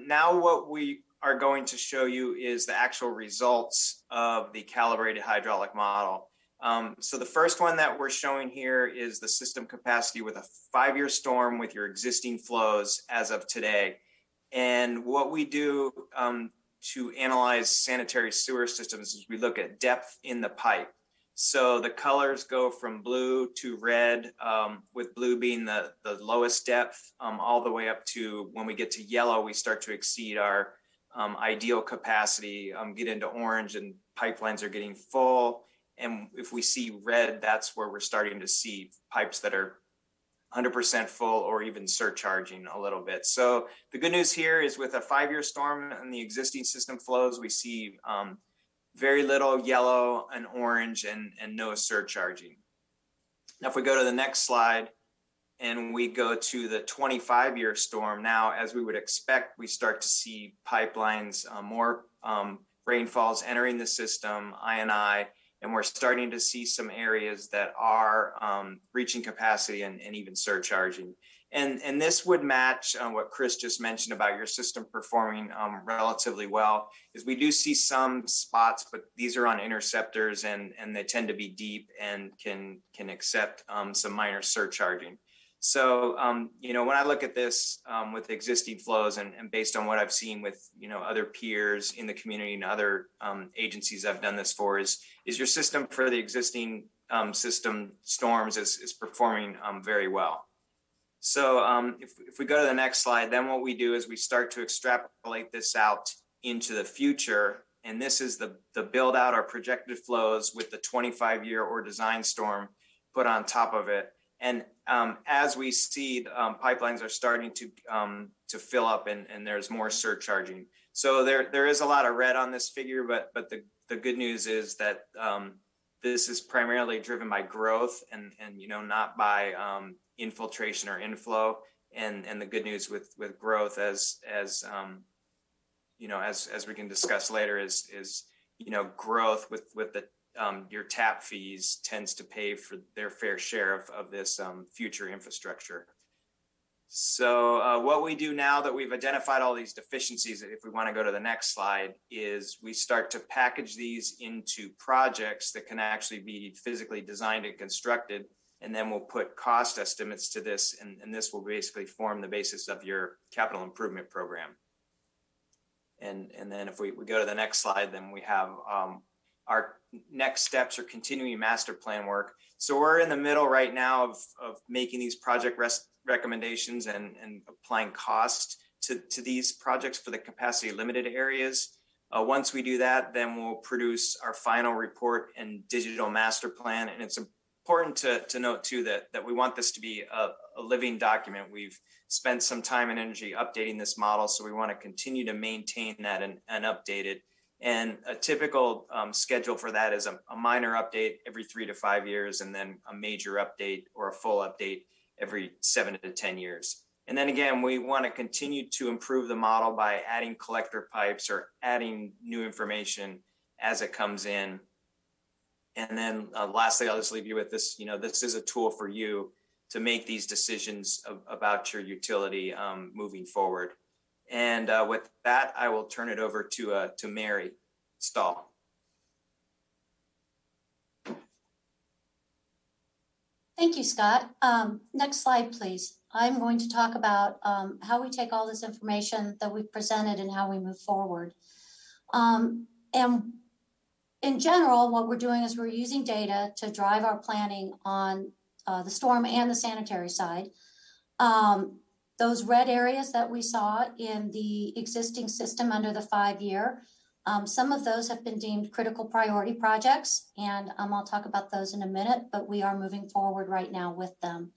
now what we are going to show you is the actual results of the calibrated hydraulic model. So the first one that we're showing here is the system capacity with a 5-year storm with your existing flows as of today. And what we do to analyze sanitary sewer systems is we look at depth in the pipe. So the colors go from blue to red, with blue being the lowest depth, all the way up to when we get to yellow, we start to exceed our ideal capacity, get into orange and pipelines are getting full. And if we see red, that's where we're starting to see pipes that are 100% full or even surcharging a little bit. So the good news here is with a 5-year storm and the existing system flows, we see very little yellow and orange and no surcharging. Now, if we go to the next slide and we go to the 25-year storm, now, as we would expect, we start to see pipelines, more rainfalls entering the system, I&I, and we're starting to see some areas that are reaching capacity and even surcharging. And this would match what Chris just mentioned about your system performing relatively well. Is we do see some spots, but these are on interceptors and they tend to be deep and can accept some minor surcharging. So, when I look at this with existing flows and based on what I've seen with, other peers in the community and other agencies I've done this for, is your system for the existing system storms is performing very well. So if we go to the next slide, then what we do is we start to extrapolate this out into the future. And this is the build out our projected flows with the 25-year or design storm put on top of it. And as we see, pipelines are starting to fill up and there's more surcharging. So there is a lot of red on this figure, but the good news is that this is primarily driven by growth and not by infiltration or inflow. And the good news with growth, as we can discuss later, is growth with the your tap fees tends to pay for their fair share of this future infrastructure. So what we do now that we've identified all these deficiencies, if we want to go to the next slide, is we start to package these into projects that can actually be physically designed and constructed. And then we'll put cost estimates to this, and this will basically form the basis of your capital improvement program. And then if we go to the next slide, then we have our next steps are continuing master plan work. So we're in the middle right now of making these project recommendations and applying cost to these projects for the capacity limited areas. Once we do that, then we'll produce our final report and digital master plan. And it's important to note too that we want this to be a living document. We've spent some time and energy updating this model, so we want to continue to maintain that and update it. And a typical schedule for that is a minor update every 3 to 5 years, and then a major update or a full update every 7 to 10 years. And then again, we want to continue to improve the model by adding collector pipes or adding new information as it comes in. And then lastly, I'll just leave you with this. This is a tool for you to make these decisions about your utility moving forward. And with that, I will turn it over to Mary Stahl. Thank you, Scott. Next slide, please. I'm going to talk about how we take all this information that we've presented and how we move forward. And in general, what we're doing is we're using data to drive our planning on the storm and the sanitary side. Those red areas that we saw in the existing system under the 5-year, some of those have been deemed critical priority projects, and I'll talk about those in a minute, but we are moving forward right now with them.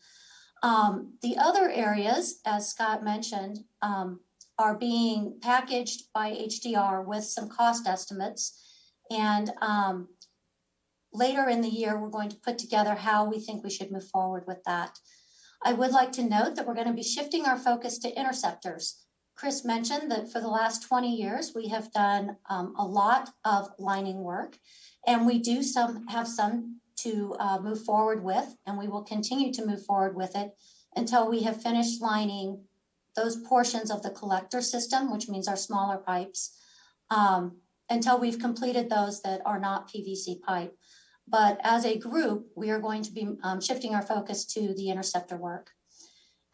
The other areas, as Scott mentioned, are being packaged by HDR with some cost estimates, and later in the year, we're going to put together how we think we should move forward with that. I would like to note that we're going to be shifting our focus to interceptors. Chris mentioned that for the last 20 years, we have done a lot of lining work, and we do have some to move forward with, and we will continue to move forward with it until we have finished lining those portions of the collector system, which means our smaller pipes, until we've completed those that are not PVC pipe. But as a group, we are going to be shifting our focus to the interceptor work.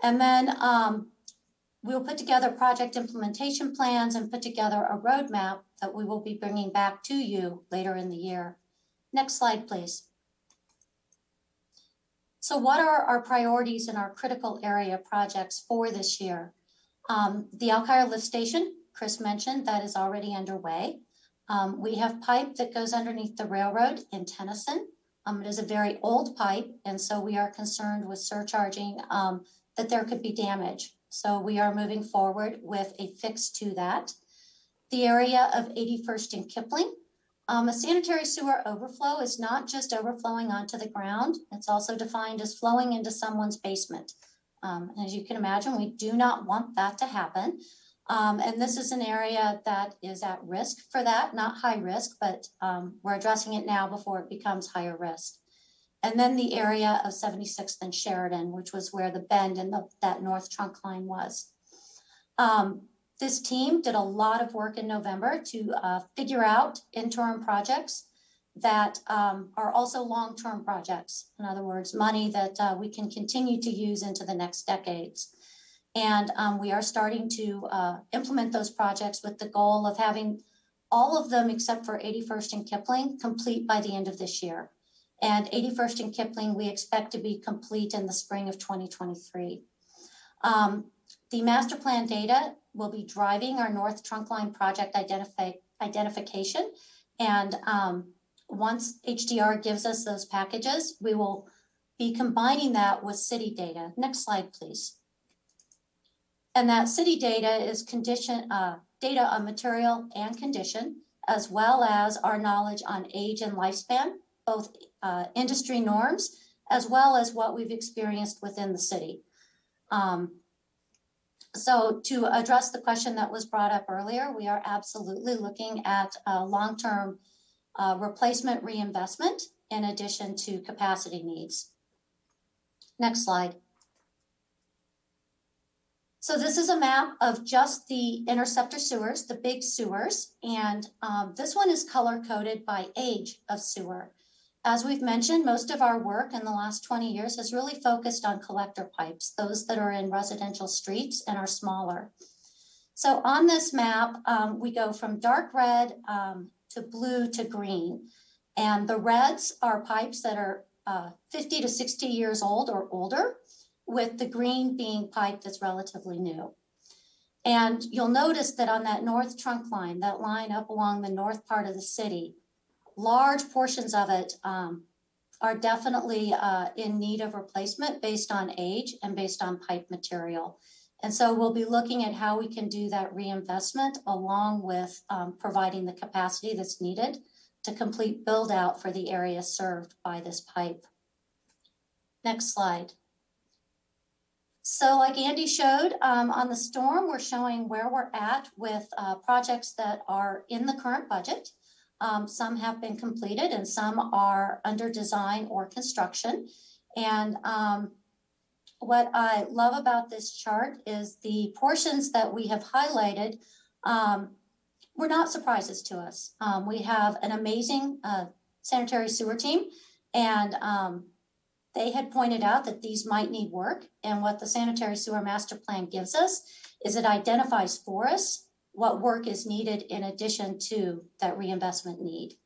And then we'll put together project implementation plans and put together a roadmap that we will be bringing back to you later in the year. Next slide, please. So what are our priorities in our critical area projects for this year? The Alkire lift station, Chris mentioned, that is already underway. We have pipe that goes underneath the railroad in Tennyson. It is a very old pipe, and so we are concerned with surcharging that there could be damage. So we are moving forward with a fix to that. The area of 81st and Kipling, A sanitary sewer overflow is not just overflowing onto the ground. It's also defined as flowing into someone's basement. As you can imagine, we do not want that to happen. And this is an area that is at risk for that, not high risk, but we're addressing it now before it becomes higher risk. And then the area of 76th and Sheridan, which was where the bend in that north trunk line was. This team did a lot of work in November to figure out interim projects that are also long-term projects. In other words, money that we can continue to use into the next decades. And we are starting to implement those projects with the goal of having all of them except for 81st and Kipling complete by the end of this year. And 81st and Kipling, we expect to be complete in the spring of 2023. The master plan data will be driving our North Trunkline project identification. And once HDR gives us those packages, we will be combining that with city data. Next slide, please. And that city data is data on material and condition, as well as our knowledge on age and lifespan, both industry norms, as well as what we've experienced within the city. So to address the question that was brought up earlier, we are absolutely looking at long-term replacement reinvestment in addition to capacity needs. Next slide. So this is a map of just the interceptor sewers, the big sewers, and this one is color-coded by age of sewer. As we've mentioned, most of our work in the last 20 years has really focused on collector pipes, those that are in residential streets and are smaller. So on this map, we go from dark red to blue to green. And the reds are pipes that are 50 to 60 years old or older, with the green being pipe that's relatively new. And you'll notice that on that north trunk line, that line up along the north part of the city, large portions of it are definitely in need of replacement based on age and based on pipe material. And so we'll be looking at how we can do that reinvestment along with providing the capacity that's needed to complete build out for the area served by this pipe. Next slide. So like Andy showed on the storm, we're showing where we're at with projects that are in the current budget. Some have been completed and some are under design or construction. And what I love about this chart is the portions that we have highlighted were not surprises to us. We have an amazing sanitary sewer team, and they had pointed out that these might need work. And what the sanitary sewer master plan gives us is it identifies for us what work is needed in addition to that reinvestment need.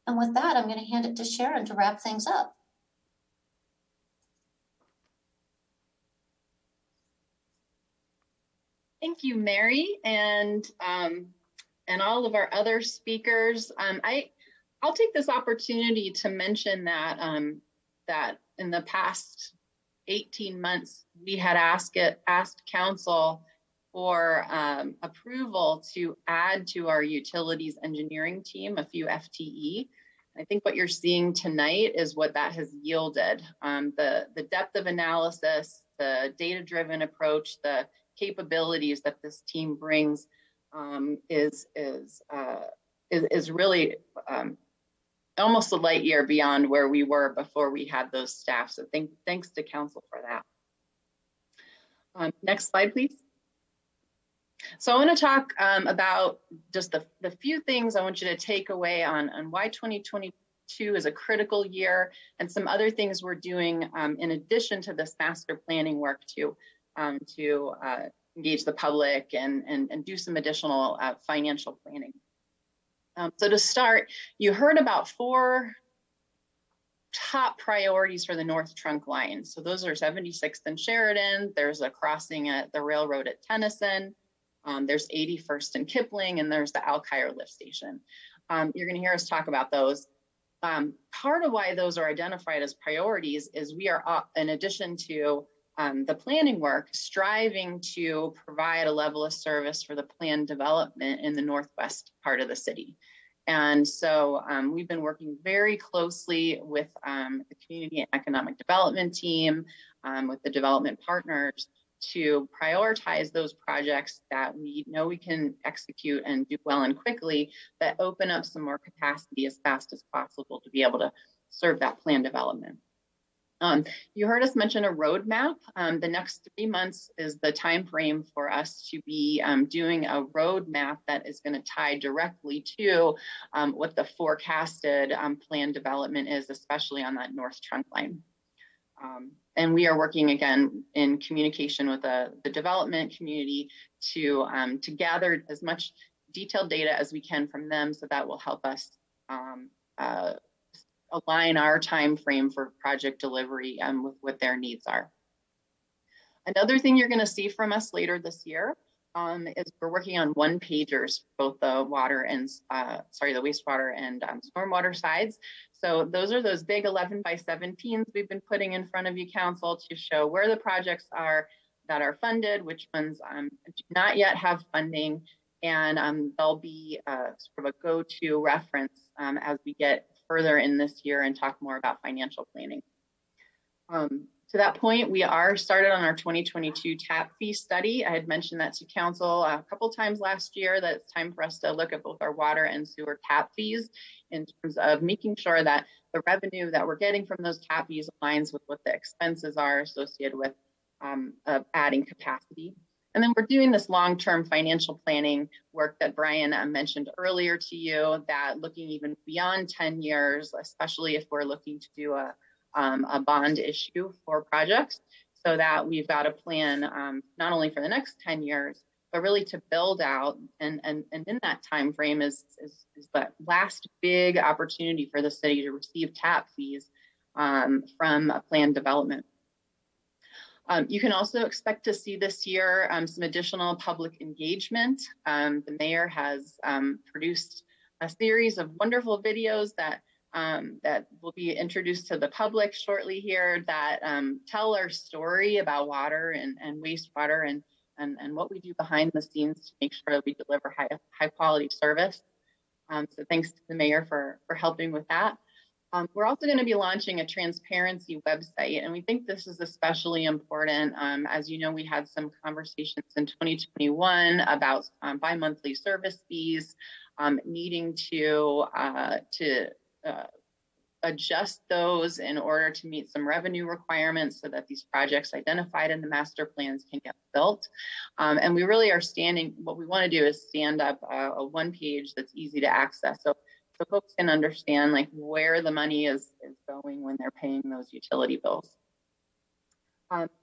And with that, I'm going to hand it to Sharon to wrap things up. Thank you, Mary, and all of our other speakers. I'll take this opportunity to mention that that in the past 18 months, we had asked council for approval to add to our utilities engineering team a few FTE. I think what you're seeing tonight is what that has yielded. The depth of analysis, the data-driven approach, the capabilities that this team brings is really almost a light year beyond where we were before we had those staff. So thanks to council for that. Next slide, please. So I want to talk about just the few things I want you to take away on why 2022 is a critical year and some other things we're doing in addition to this master planning work to engage the public and do some additional financial planning. So to start, you heard about 4 top priorities for the North Trunk line. So those are 76th and Sheridan, there's a crossing at the railroad at Tennyson, there's 81st and Kipling, and there's the Alkire lift station. You're going to hear us talk about those. Part of why those are identified as priorities is we are, in addition to the planning work, striving to provide a level of service for the planned development in the northwest part of the city. And so we've been working very closely with the community and economic development team, with the development partners to prioritize those projects that we know we can execute and do well and quickly, that open up some more capacity as fast as possible to be able to serve that plan development. You heard us mention a roadmap. The next 3 months is the time frame for us to be doing a roadmap that is going to tie directly to what the forecasted plan development is, especially on that north trunk line. And we are working again in communication with the development community to gather as much detailed data as we can from them, so that will help us align our time frame for project delivery with what their needs are. Another thing you're going to see from us later this year is we're working on one-pagers, both the water and the wastewater and stormwater sides. So those are those big 11 by 17s we've been putting in front of you, council, to show where the projects are that are funded, which ones do not yet have funding, and they'll be sort of a go-to reference as we get further in this year and talk more about financial planning. To that point, we are started on our 2022 TAP fee study. I had mentioned that to council a couple times last year, that it's time for us to look at both our water and sewer TAP fees in terms of making sure that the revenue that we're getting from those TAP fees aligns with what the expenses are associated with adding capacity. And then we're doing this long-term financial planning work that Brian mentioned earlier to you, that looking even beyond 10 years, especially if we're looking to do a bond issue for projects, so that we've got a plan not only for the next 10 years, but really to build out, and in that time frame is that last big opportunity for the city to receive TAP fees from a planned development. You can also expect to see this year some additional public engagement. The mayor has produced a series of wonderful videos that will be introduced to the public shortly here, that tell our story about water and wastewater and what we do behind the scenes to make sure that we deliver high quality service. So thanks to the mayor for helping with that. We're also going to be launching a transparency website, and we think this is especially important. As you know, we had some conversations in 2021 about bi-monthly service fees, needing to adjust those in order to meet some revenue requirements so that these projects identified in the master plans can get built. And we really are what we want to do is stand up a one page that's easy to access. So folks can understand like where the money is going when they're paying those utility bills.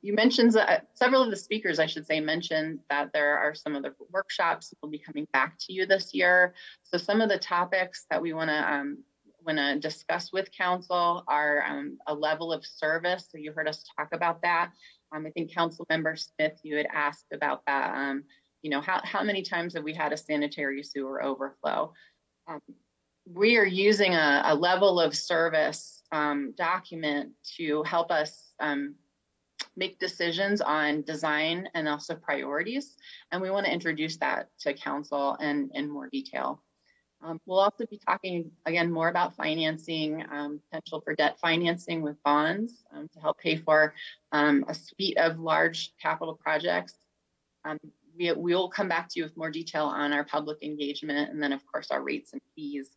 You mentioned, several of the speakers, I should say, mentioned that there are some of the workshops that will be coming back to you this year. So some of the topics that we want to discuss with council are a level of service. So you heard us talk about that. I think Council Member Smith, you had asked about that. You know, how many times have we had a sanitary sewer overflow? We are using a level of service document to help us make decisions on design and also priorities. And we want to introduce that to council in more detail. We'll also be talking again more about financing, potential for debt financing with bonds to help pay for a suite of large capital projects. We will come back to you with more detail on our public engagement, and then of course our rates and fees.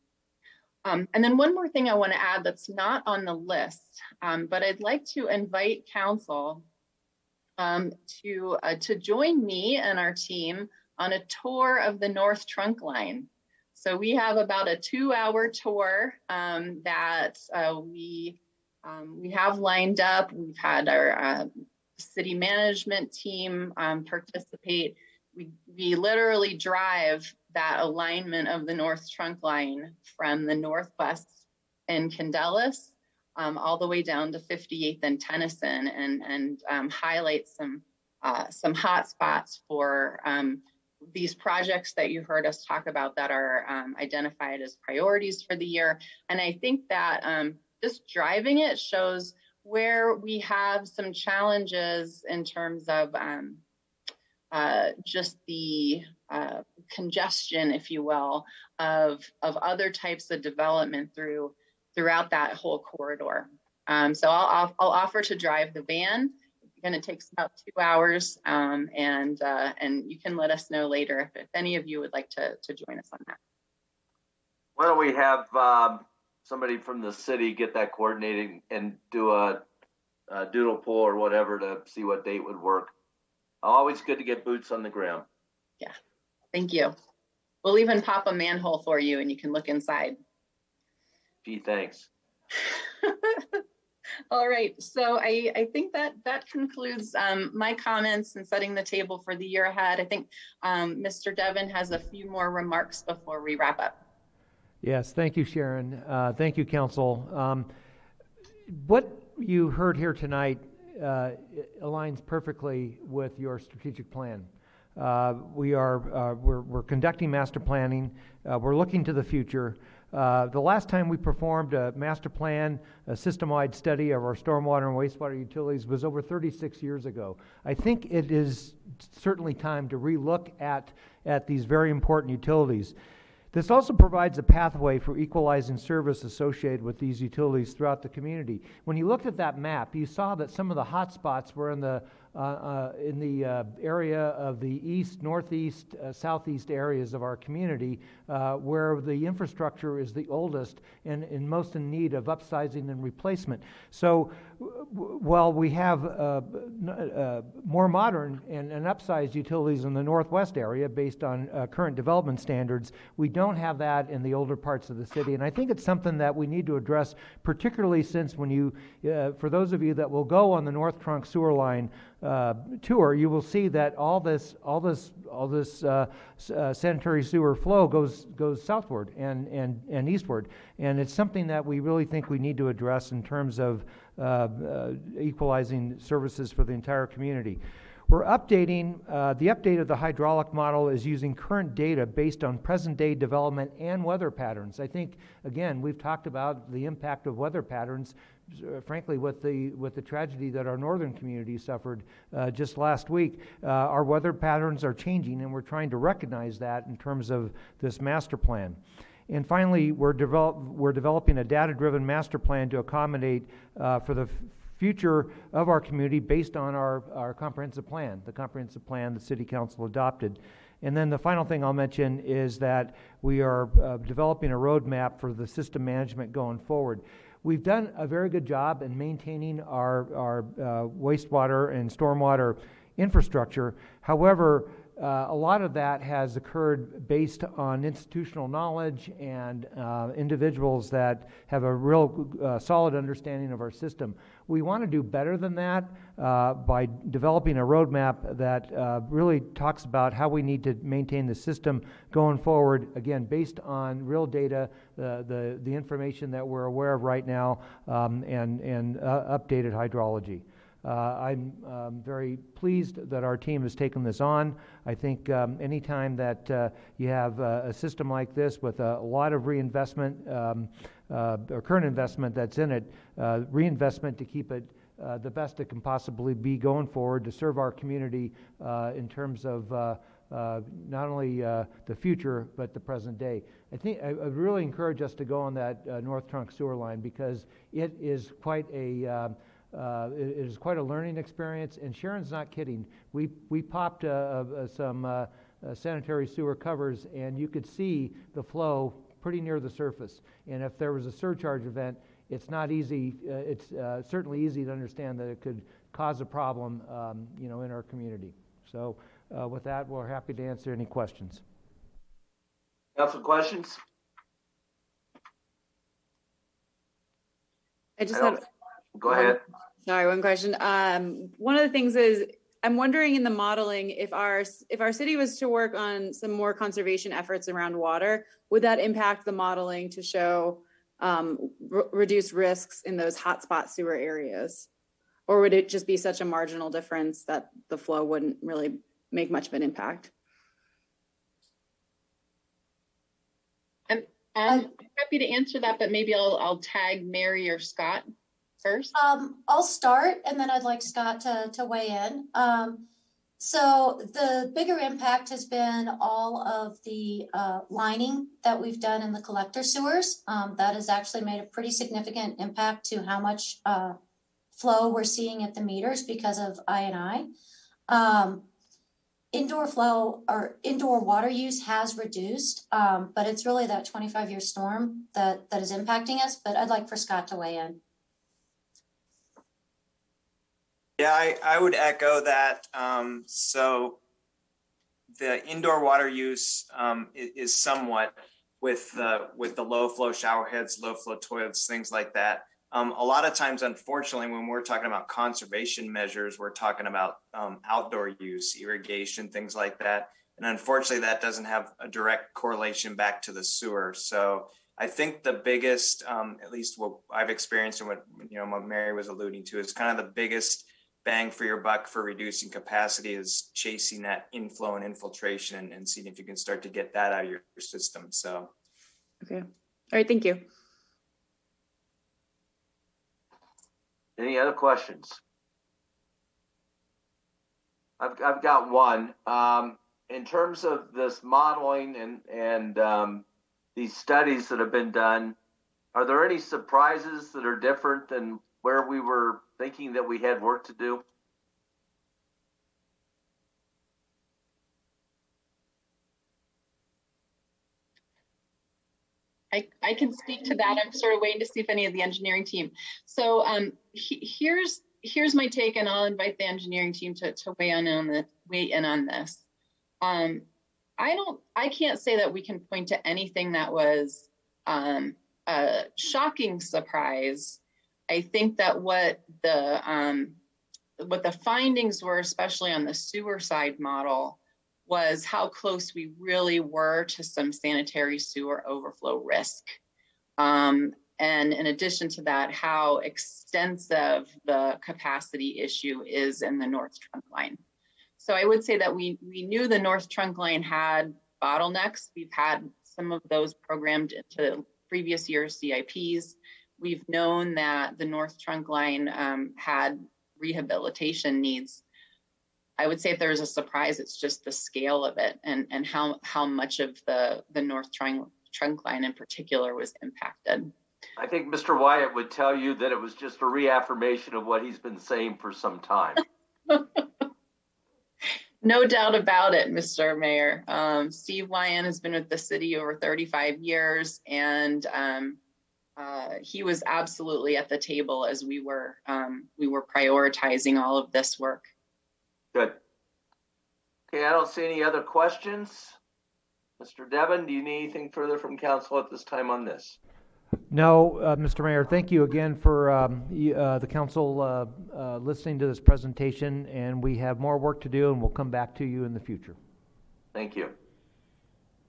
And then one more thing I want to add that's not on the list, but I'd like to invite council to join me and our team on a tour of the North Trunk Line. So we have about a 2-hour tour that we have lined up. We've had our city management team participate. We literally drive that alignment of the North Trunk Line from the northwest in Candelas all the way down to 58th and Tennyson, and highlight some hot spots for these projects that you heard us talk about that are identified as priorities for the year. And I think that just driving it shows where we have some challenges in terms of just the congestion, if you will, of other types of development throughout that whole corridor. So I'll offer to drive the van. It's going to take about 2 hours, and you can let us know later if any of you would like to join us on that. Why don't we have somebody from the city get that coordinated and do a doodle poll or whatever to see what date would work. Always good to get boots on the ground. Yeah, thank you. We'll even pop a manhole for you and you can look inside. Gee, thanks. All right, so I think that concludes my comments and setting the table for the year ahead. I think Mr. Devon has a few more remarks before we wrap up. Yes, thank you, Sharon. Thank you, Council. What you heard here tonight aligns perfectly with your strategic plan. We're conducting master planning. We're looking to the future. The last time we performed a master plan, a system-wide study of our stormwater and wastewater utilities was over 36 years ago. I think it is certainly time to relook at these very important utilities. This also provides a pathway for equalizing service associated with these utilities throughout the community. When you looked at that map, you saw that some of the hot spots were in the area of the east, northeast, southeast areas of our community, where the infrastructure is the oldest and most in need of upsizing and replacement. So while we have more modern and upsized utilities in the northwest area based on current development standards, we don't have that in the older parts of the city. And I think it's something that we need to address, particularly since when you, for those of you that will go on the North Trunk sewer line tour, you will see that all this sanitary sewer flow goes southward and eastward, and it's something that we really think we need to address in terms of equalizing services for the entire community. We're updating, the update of the hydraulic model is using current data based on present day development and weather patterns. I think, again, we've talked about the impact of weather patterns, frankly, with the tragedy that our northern community suffered just last week. Our weather patterns are changing, and we're trying to recognize that in terms of this master plan. And finally, we're developing a data-driven master plan to accommodate for the future of our community based on our comprehensive plan, the comprehensive plan the City Council adopted. And then the final thing I'll mention is that we are developing a roadmap for the system management going forward. We've done a very good job in maintaining our wastewater and stormwater infrastructure. However, a lot of that has occurred based on institutional knowledge and individuals that have a real solid understanding of our system. We want to do better than that by developing a roadmap that really talks about how we need to maintain the system going forward, again, based on real data, the information that we're aware of right now, and updated hydrology. I'm very pleased that our team has taken this on. I think anytime that you have a system like this with a lot of reinvestment or current investment that's in it, reinvestment to keep it the best it can possibly be going forward to serve our community in terms of not only the future but the present day. I think I would really encourage us to go on that North Trunk sewer line because it is quite a it is quite a learning experience, and Sharon's not kidding. We popped some sanitary sewer covers, and you could see the flow pretty near the surface. And if there was a surcharge event, it's not easy. It's certainly easy to understand that it could cause a problem, in our community. So with that, we're happy to answer any questions. Council questions? I just had. Go ahead. Sorry, one question. One of the things is I'm wondering in the modeling if our city was to work on some more conservation efforts around water, would that impact the modeling to show reduce risks in those hotspot sewer areas? Or would it just be such a marginal difference that the flow wouldn't really make much of an impact? I'm happy to answer that, but maybe I'll tag Mary or Scott first. I'll start, and then I'd like Scott to weigh in. So the bigger impact has been all of the lining that we've done in the collector sewers. That has actually made a pretty significant impact to how much flow we're seeing at the meters because of I&I. Indoor flow or indoor water use has reduced, but it's really that 25-year storm that is impacting us. But I'd like for Scott to weigh in. Yeah, I would echo that. So the indoor water use is somewhat with the low flow shower heads, low flow toilets, things like that. A lot of times, unfortunately, when we're talking about conservation measures, we're talking about outdoor use, irrigation, things like that. And unfortunately, that doesn't have a direct correlation back to the sewer. So I think the biggest, at least what I've experienced and what Mary was alluding to, is kind of the biggest bang for your buck for reducing capacity is chasing that inflow and infiltration and seeing if you can start to get that out of your system. So, okay. All right. Thank you. Any other questions? I've got one. In terms of this modeling and these studies that have been done, are there any surprises that are different than where we were thinking that we had work to do? I can speak to that. I'm sort of waiting to see if any of the engineering team. So here's my take, and I'll invite the engineering team to weigh in on this. I can't say that we can point to anything that was a shocking surprise. I think that what the findings were, especially on the sewer side model, was how close we really were to some sanitary sewer overflow risk. And in addition to that, how extensive the capacity issue is in the North Trunk Line. So I would say that we knew the North Trunk Line had bottlenecks. We've had some of those programmed into previous year's CIPs. We've known that the North Trunk Line had rehabilitation needs. I would say if there's a surprise, it's just the scale of it and how much of the North Trunk Line in particular was impacted. I think Mr. Wyatt would tell you that it was just a reaffirmation of what he's been saying for some time. No doubt about it, Mr. Mayor. Steve Lyon has been with the city over 35 years, and he was absolutely at the table as we were prioritizing all of this work. Good. Okay, I don't see any other questions. Mr. Devon, do you need anything further from council at this time on this? No, Mr. Mayor, thank you again for the council listening to this presentation, and we have more work to do, and we'll come back to you in the future. Thank you.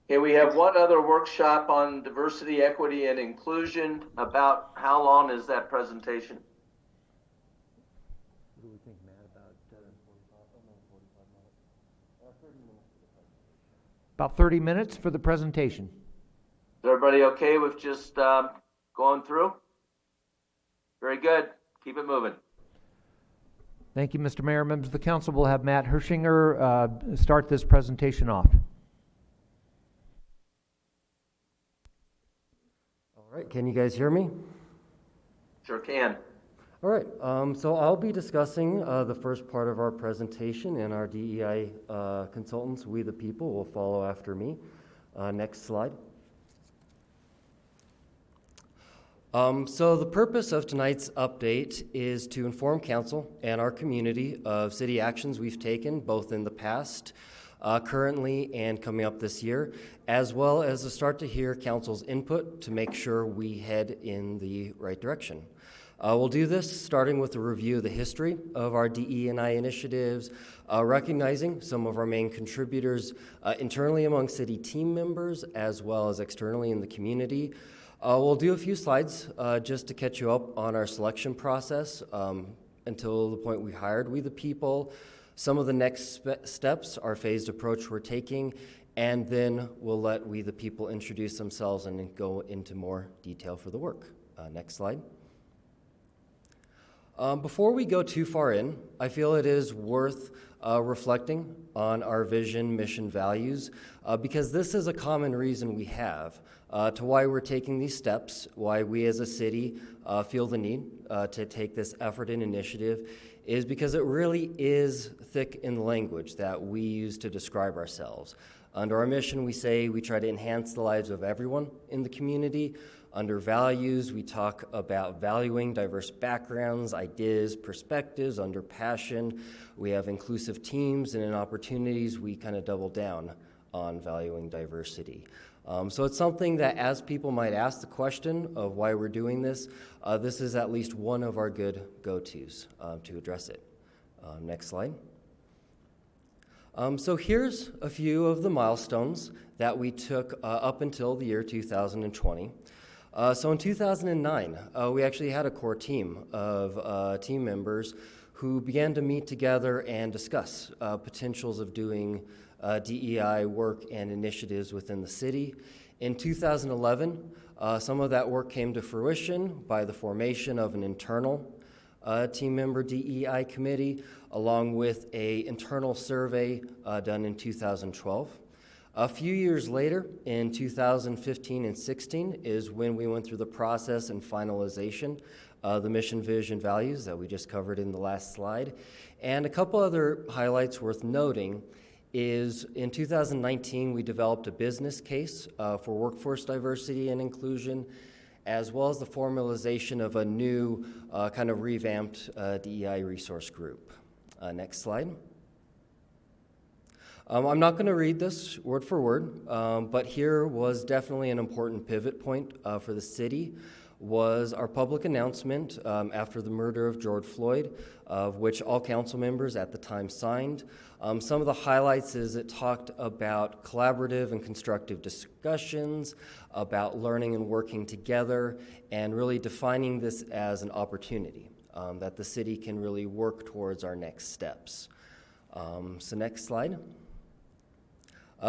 Okay, we have one other workshop on diversity, equity, and inclusion. About how long is that presentation? What do we think, Matt, about 30 minutes for the presentation. Is everybody okay with just going through? Very good. Keep it moving. Thank you, Mr. Mayor. Members of the council, will have Matt Hershinger start this presentation off. All right, can you guys hear me? Sure can. All right, so I'll be discussing the first part of our presentation, and our DEI consultants, We the People, will follow after me. Next slide. So the purpose of tonight's update is to inform council and our community of city actions we've taken both in the past, currently, and coming up this year, as well as to start to hear council's input to make sure we head in the right direction. We'll do this starting with a review of the history of our DE&I initiatives, recognizing some of our main contributors internally among city team members as well as externally in the community. We'll do a few slides just to catch you up on our selection process until the point we hired We the People, some of the next steps, our phased approach we're taking, and then we'll let We the People introduce themselves and go into more detail for the work. Next slide. Before we go too far in, I feel it is worth reflecting on our vision, mission, values, because this is a common reason we have to why we're taking these steps, why we as a city feel the need to take this effort and initiative, is because it really is thick in the language that we use to describe ourselves. Under our mission, we say we try to enhance the lives of everyone in the community. Under values, we talk about valuing diverse backgrounds, ideas, perspectives. Under passion, we have inclusive teams, and in opportunities, we kind of double down on valuing diversity. So it's something that as people might ask the question of why we're doing this, this is at least one of our good go-tos to address it. Next slide. So here's a few of the milestones that we took up until the year 2020. So in 2009, we actually had a core team of team members who began to meet together and discuss potentials of doing DEI work and initiatives within the city. In 2011, some of that work came to fruition by the formation of an internal team member DEI committee, along with an internal survey done in 2012. A few years later, in 2015 and 16, is when we went through the process and finalization of the mission, vision, values that we just covered in the last slide. And a couple other highlights worth noting is in 2019, we developed a business case for workforce diversity and inclusion, as well as the formalization of a new kind of revamped DEI resource group. Next slide. I'm not going to read this word for word, but here was definitely an important pivot point for the city, was our public announcement after the murder of George Floyd, of which all council members at the time signed. Some of the highlights is it talked about collaborative and constructive discussions, about learning and working together, and really defining this as an opportunity that the city can really work towards our next steps. So next slide.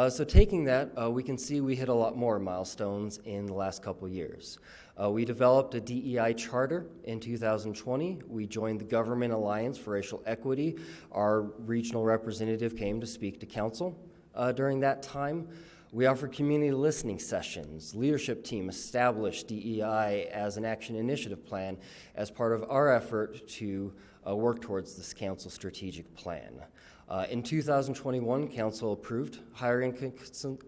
So taking that, we can see we hit a lot more milestones in the last couple years. We developed a DEI charter in 2020. We joined the Government Alliance for Racial Equity. Our regional representative came to speak to council during that time. We offered community listening sessions. Leadership team established DEI as an action initiative plan as part of our effort to work towards this council strategic plan. In 2021, council approved hiring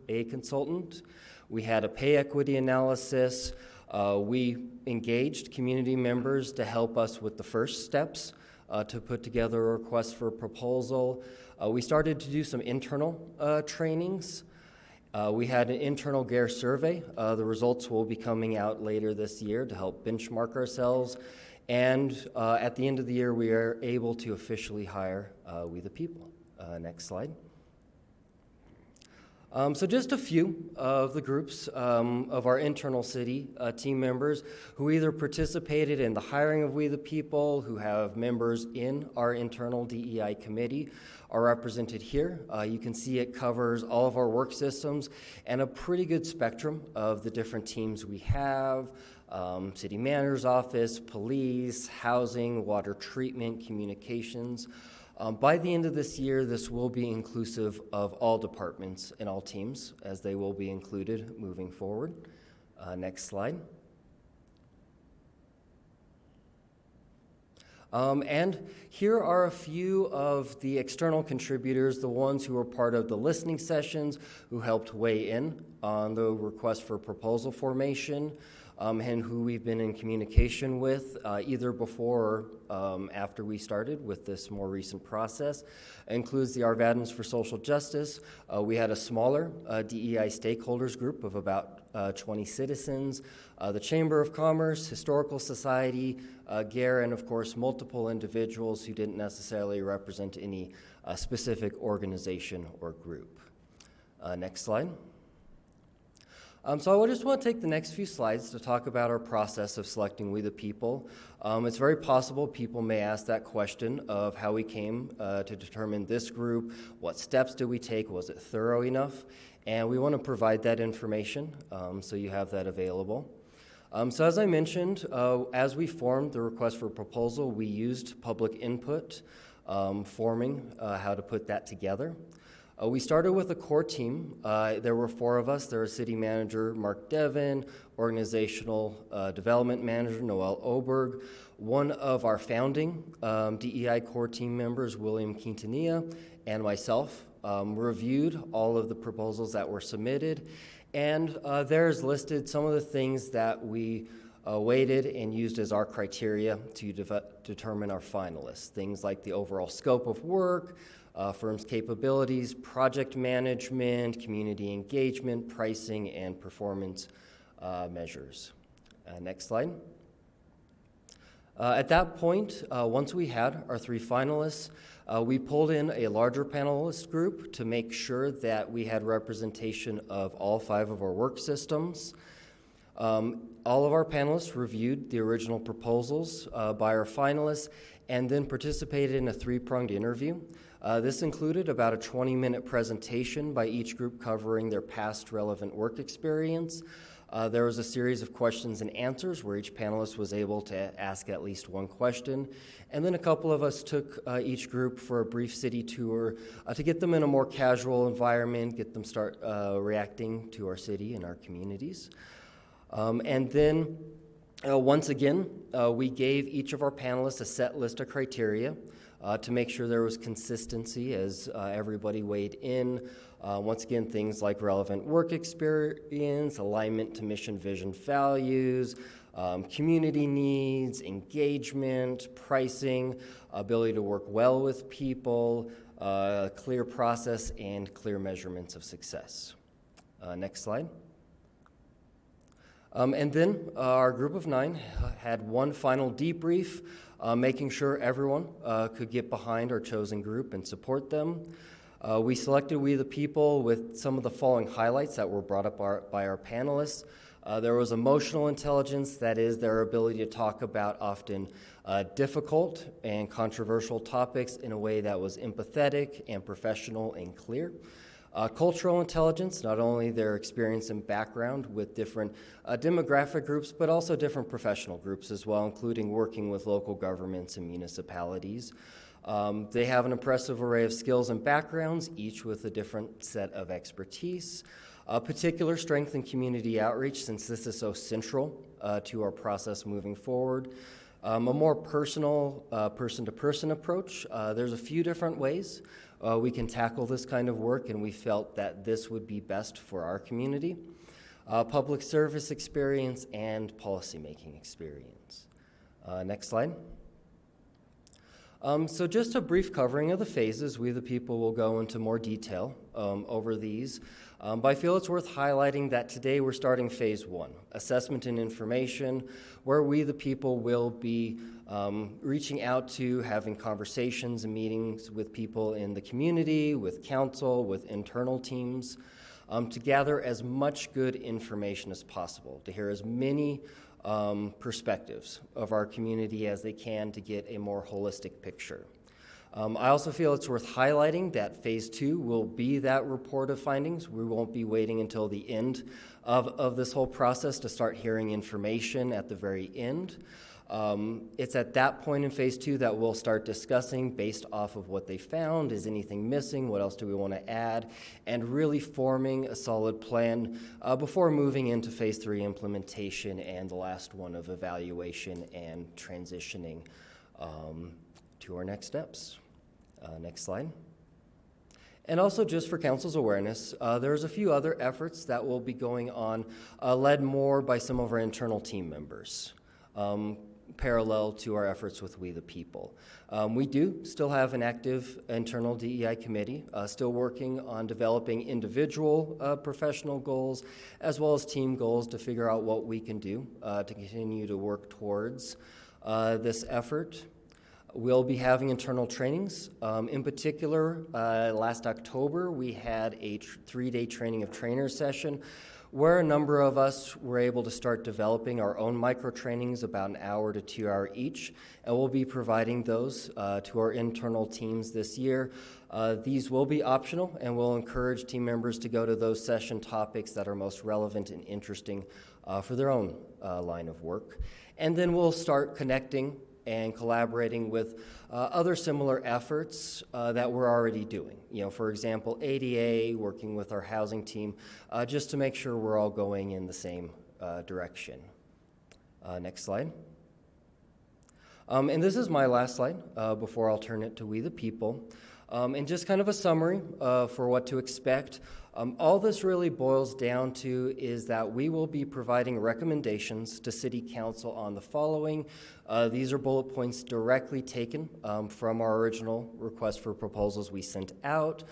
a consultant. We had a pay equity analysis. We engaged community members to help us with the first steps to put together a request for a proposal. We started to do some internal trainings. We had an internal GARE survey. The results will be coming out later this year to help benchmark ourselves. And at the end of the year, we are able to officially hire We the People. Next slide. So just a few of the groups of our internal city team members who either participated in the hiring of We the People, who have members in our internal DEI committee, are represented here. You can see it covers all of our work systems and a pretty good spectrum of the different teams we have. City manager's office, police, housing, water treatment, communications. By the end of this year, this will be inclusive of all departments and all teams, as they will be included moving forward. Next slide. And here are a few of the external contributors, the ones who were part of the listening sessions, who helped weigh in on the request for proposal formation, and who we've been in communication with either before or after we started with this more recent process. It includes the Arvadans for Social Justice. We had a smaller DEI stakeholders group of about 20 citizens, the Chamber of Commerce, Historical Society, GARE, and of course multiple individuals who didn't necessarily represent any specific organization or group. Next slide. So I just want to take the next few slides to talk about our process of selecting We the People. It's very possible people may ask that question of how we came to determine this group, what steps did we take, was it thorough enough? And we want to provide that information so you have that available. So as I mentioned, as we formed the request for proposal, we used public input, forming how to put that together. We started with a core team. There were 4 of us. There was City Manager Mark Devon, Organizational Development Manager Noel Oberg, one of our founding DEI core team members, William Quintanilla, and myself reviewed all of the proposals that were submitted. And there's listed some of the things that we weighted and used as our criteria to determine our finalists. Things like the overall scope of work, firm's capabilities, project management, community engagement, pricing, and performance measures. Next slide. At that point, once we had our 3 finalists, we pulled in a larger panelist group to make sure that we had representation of all 5 of our work systems. All of our panelists reviewed the original proposals by our finalists and then participated in a 3-pronged interview. This included about a 20-minute presentation by each group covering their past relevant work experience. There was a series of questions and answers where each panelist was able to ask at least one question. And then a couple of us took each group for a brief city tour to get them in a more casual environment, get them start reacting to our city and our communities. And then once again, we gave each of our panelists a set list of criteria to make sure there was consistency as everybody weighed in. Once again, things like relevant work experience, alignment to mission, vision, values, community needs, engagement, pricing, ability to work well with people, clear process, and clear measurements of success. Next slide. And then our group of 9 had one final debrief, making sure everyone could get behind our chosen group and support them. We selected We the People with some of the following highlights that were brought up by our panelists. There was emotional intelligence, that is their ability to talk about often difficult and controversial topics in a way that was empathetic and professional and clear. Cultural intelligence, not only their experience and background with different demographic groups, but also different professional groups as well, including working with local governments and municipalities. They have an impressive array of skills and backgrounds, each with a different set of expertise. Particular strength in community outreach, since this is so central to our process moving forward. A more personal, person-to-person approach. There's a few different ways we can tackle this kind of work, and we felt that this would be best for our community. Public service experience and policymaking experience. Next slide. So just a brief covering of the phases. We the People will go into more detail over these. But I feel it's worth highlighting that today we're starting phase 1, assessment and information, where We the People will be reaching out to, having conversations and meetings with people in the community, with council, with internal teams, to gather as much good information as possible, to hear as many perspectives of our community as they can to get a more holistic picture. I also feel it's worth highlighting that phase 2 will be that report of findings. We won't be waiting until the end of this whole process to start hearing information at the very end. It's at that point in phase 2 that we'll start discussing based off of what they found. Is anything missing? What else do we want to add? And really forming a solid plan before moving into phase 3 implementation and the last one of evaluation and transitioning to our next steps. Next slide. And also, just for council's awareness, there's a few other efforts that will be going on, led more by some of our internal team members, parallel to our efforts with We the People. We do still have an active internal DEI committee, still working on developing individual professional goals, as well as team goals to figure out what we can do to continue to work towards this effort. We'll be having internal trainings. In particular, last October, we had a 3-day training of trainers session where a number of us were able to start developing our own micro-trainings, about an hour to 2 hour each, and we'll be providing those to our internal teams this year. These will be optional, and we'll encourage team members to go to those session topics that are most relevant and interesting for their own line of work. And then we'll start connecting and collaborating with other similar efforts that we're already doing. For example, ADA, working with our housing team, just to make sure we're all going in the same direction. Next slide. And this is my last slide before I'll turn it to We the People. And just kind of a summary for what to expect. All this really boils down to is that we will be providing recommendations to City Council on the following. These are bullet points directly taken from our original request for proposals we sent out.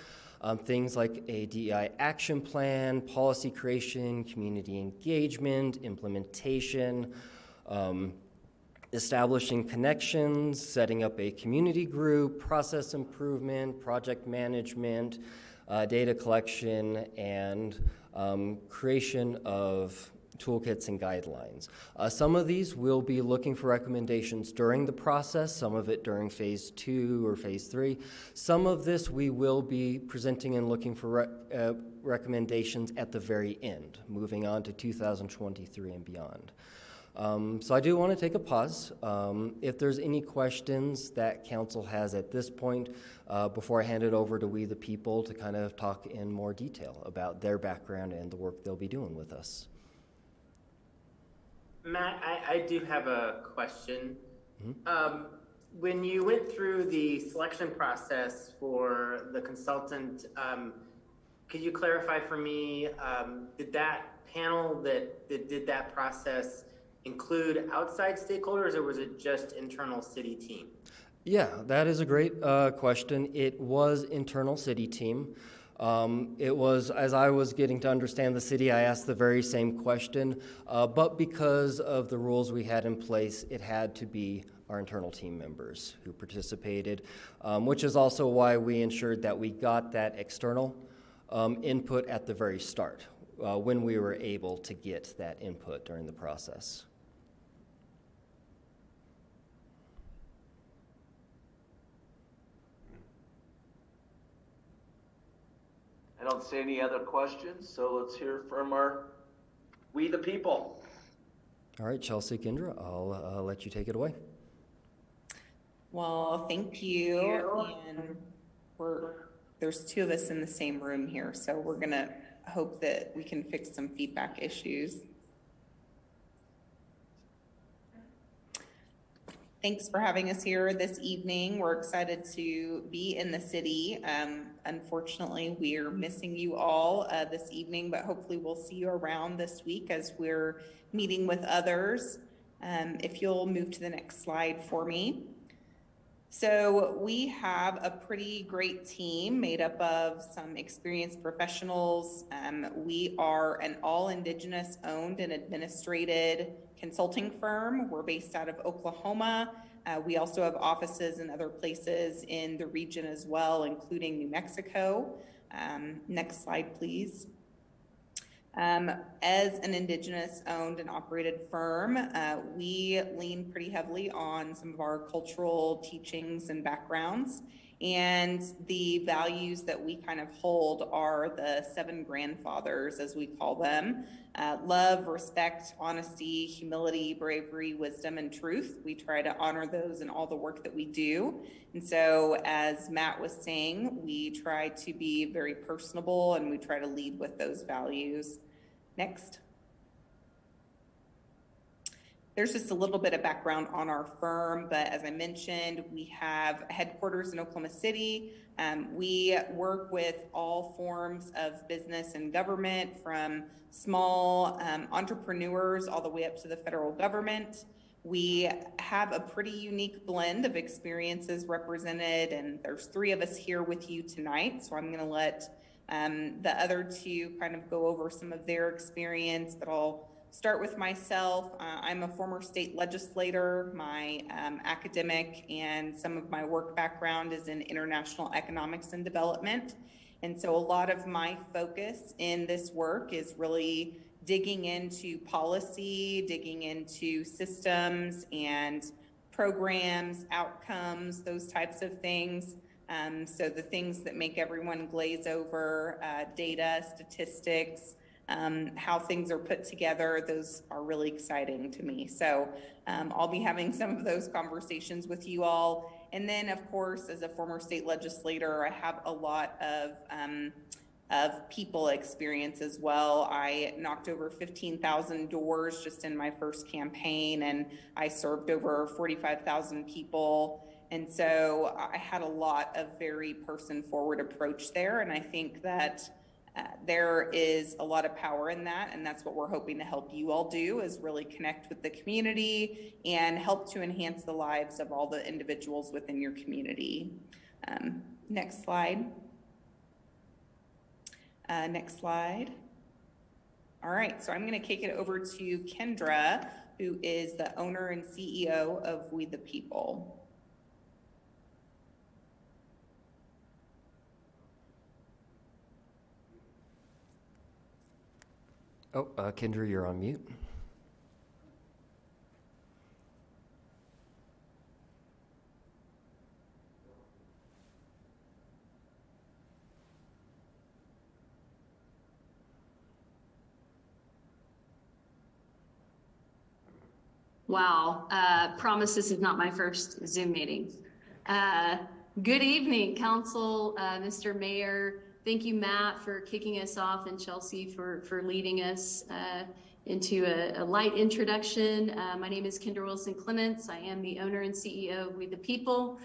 Things like a DEI action plan, policy creation, community engagement, implementation, establishing connections, setting up a community group, process improvement, project management, data collection, and creation of toolkits and guidelines. Some of these will be looking for recommendations during the process, some of it during phase 2 or phase 3. Some of this we will be presenting and looking for recommendations at the very end, moving on to 2023 and beyond. So I do want to take a pause. If there's any questions that council has at this point, before I hand it over to We the People to kind of talk in more detail about their background and the work they'll be doing with us. Matt, I do have a question. Mm-hmm. When you went through the selection process for the consultant, could you clarify for me, did that panel that did that process include outside stakeholders, or was it just internal city team? Yeah, that is a great question. It was internal city team. It was, as I was getting to understand the city, I asked the very same question, but because of the rules we had in place, it had to be our internal team members who participated, which is also why we ensured that we got that external input at the very start, when we were able to get that input during the process. I don't see any other questions, so let's hear from our We the People. All right, Chelsea, Kendra, I'll let you take it away. Well, thank you. And there's 2 of us in the same room here, so we're gonna hope that we can fix some feedback issues. Thanks for having us here this evening. We're excited to be in the city. Unfortunately, we're missing you all this evening, but hopefully we'll see you around this week as we're meeting with others. If you'll move to the next slide for me. So we have a pretty great team made up of some experienced professionals. We are an all Indigenous owned and administrated consulting firm. We're based out of Oklahoma. We also have offices in other places in the region as well, including New Mexico. Next slide, please. As an Indigenous owned and operated firm, we lean pretty heavily on some of our cultural teachings and backgrounds. And the values that we kind of hold are the 7 grandfathers, as we call them. Love, respect, honesty, humility, bravery, wisdom, and truth. We try to honor those in all the work that we do. And so, as Matt was saying, we try to be very personable and we try to lead with those values. Next. There's just a little bit of background on our firm, but as I mentioned, we have headquarters in Oklahoma City. We work with all forms of business and government, from small entrepreneurs all the way up to the federal government. We have a pretty unique blend of experiences represented, and there's 3 of us here with you tonight, so I'm going to let the other 2 kind of go over some of their experience, but I'll start with myself. I'm a former state legislator. My academic and some of my work background is in international economics and development. And so a lot of my focus in this work is really digging into policy, digging into systems and programs, outcomes, those types of things. So the things that make everyone glaze over, data, statistics, how things are put together, those are really exciting to me. So I'll be having some of those conversations with you all. And then, of course, as a former state legislator, I have a lot of people experience as well. I knocked over 15,000 doors just in my first campaign, and I served over 45,000 people. And so I had a lot of very person-forward approach there, and I think that there is a lot of power in that, and that's what we're hoping to help you all do, is really connect with the community and help to enhance the lives of all the individuals within your community. Next slide. Next slide. All right, so I'm going to kick it over to Kendra, who is the owner and CEO of We the People. Oh, Kendra, you're on mute. Wow, promise this is not my first Zoom meeting. Good evening, Council, Mr. Mayor. Thank you, Matt, for kicking us off, and Chelsea for leading us into a light introduction. My name is Kendra Wilson Clements. I am the owner and CEO of We the People.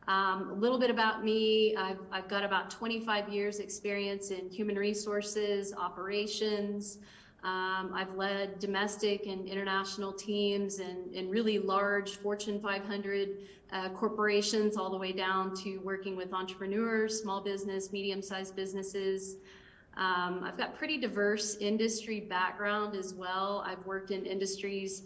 A little bit about me. I've got about 25 years experience in human resources, operations. I've led domestic and international teams and really large Fortune 500 corporations, all the way down to working with entrepreneurs, small business, medium-sized businesses. I've got pretty diverse industry background as well. I've worked in industries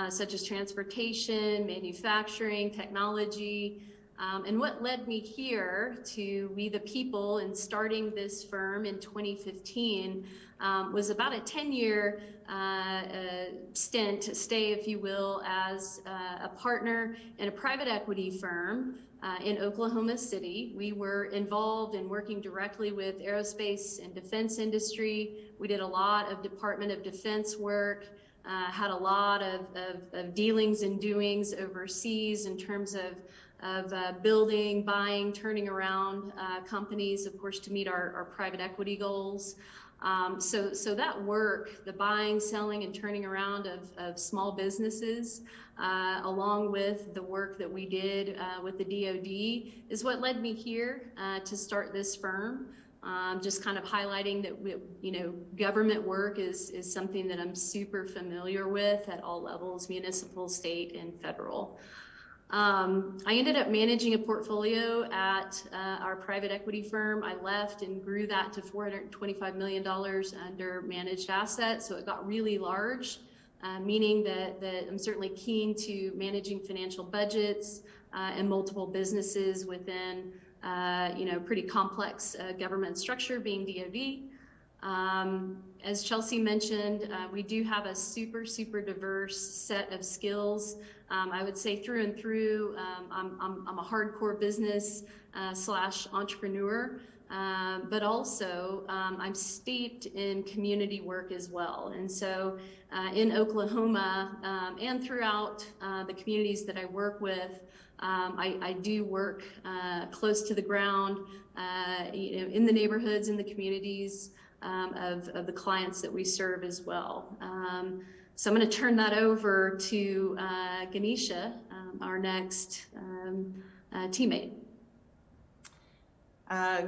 such as transportation, manufacturing, technology. And what led me here to We the People and starting this firm in 2015 was about a 10-year stay, if you will, as a partner in a private equity firm in Oklahoma City. We were involved in working directly with aerospace and defense industry. We did a lot of Department of Defense work, had a lot of dealings and doings overseas in terms of building, buying, turning around companies, of course, to meet our private equity goals. So that work, the buying, selling, and turning around of small businesses, along with the work that we did with the DoD, is what led me here to start this firm. Just kind of highlighting that government work is something that I'm super familiar with at all levels, municipal, state, and federal. I ended up managing a portfolio at our private equity firm. I left and grew that to $425 million under managed assets. So it got really large, meaning that I'm certainly keen to managing financial budgets and multiple businesses within pretty complex government structure, being DoD. As Chelsea mentioned, we do have a super diverse set of skills. I would say through and through, I'm a hardcore business / entrepreneur, but also I'm steeped in community work as well. And so in Oklahoma and throughout the communities that I work with, I do work close to the ground, in the neighborhoods, in the communities of the clients that we serve as well. So I'm going to turn that over to Ganesha, our next teammate.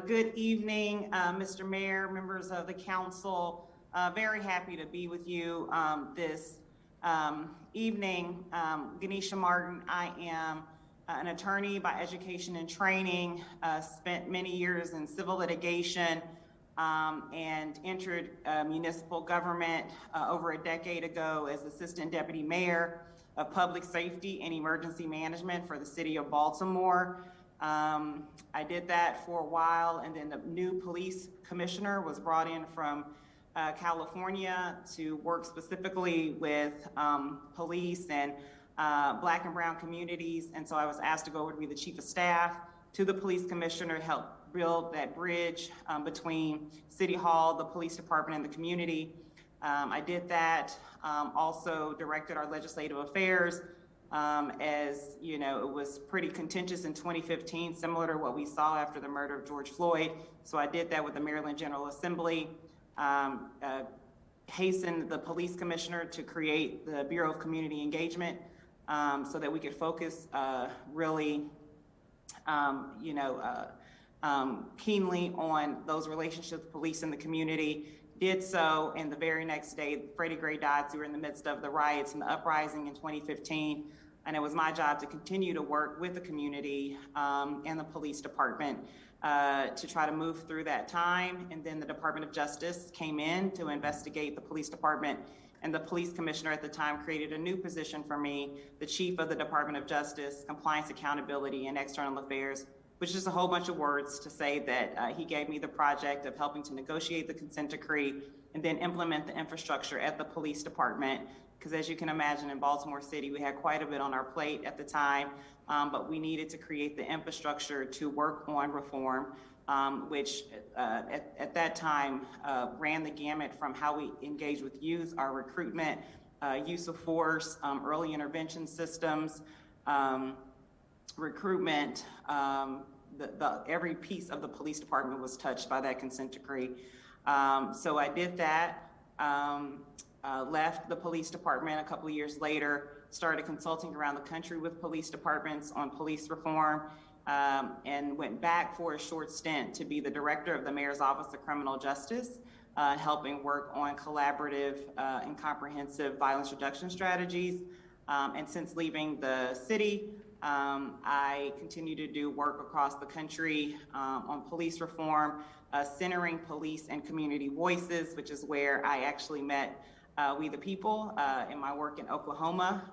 Good evening, Mr. Mayor, members of the council. Very happy to be with you this evening. Ganesha Martin, I am an attorney by education and training, spent many years in civil litigation, and entered municipal government over a decade ago as Assistant Deputy Mayor of Public Safety and Emergency Management for the City of Baltimore. I did that for a while, and then the new police commissioner was brought in from California to work specifically with police and Black and brown communities. And so I was asked to go over to be the chief of staff to the police commissioner, help build that bridge between City Hall, the police department, and the community. I did that, also directed our legislative affairs. As you know, it was pretty contentious in 2015, similar to what we saw after the murder of George Floyd. So I did that with the Maryland General Assembly, hastened the police commissioner to create the Bureau of Community Engagement so that we could focus really, keenly on those relationships with police and the community. Did so, and the very next day, Freddie Gray died. So we were in the midst of the riots and the uprising in 2015. And it was my job to continue to work with the community and the police department to try to move through that time. And then the Department of Justice came in to investigate the police department, and the police commissioner at the time created a new position for me, the chief of the Department of Justice, Compliance, Accountability, and External Affairs, which is a whole bunch of words to say that he gave me the project of helping to negotiate the consent decree and then implement the infrastructure at the police department. Because as you can imagine, in Baltimore City, we had quite a bit on our plate at the time, but we needed to create the infrastructure to work on reform, which at that time ran the gamut from how we engage with youth, our recruitment, use of force, early intervention systems, recruitment. Every piece of the police department was touched by that consent decree. So I did that. Left the police department a couple of years later, started consulting around the country with police departments on police reform, and went back for a short stint to be the director of the Mayor's Office of Criminal Justice, helping work on collaborative and comprehensive violence reduction strategies. And since leaving the city, I continue to do work across the country on police reform, centering police and community voices, which is where I actually met We the People in my work in Oklahoma.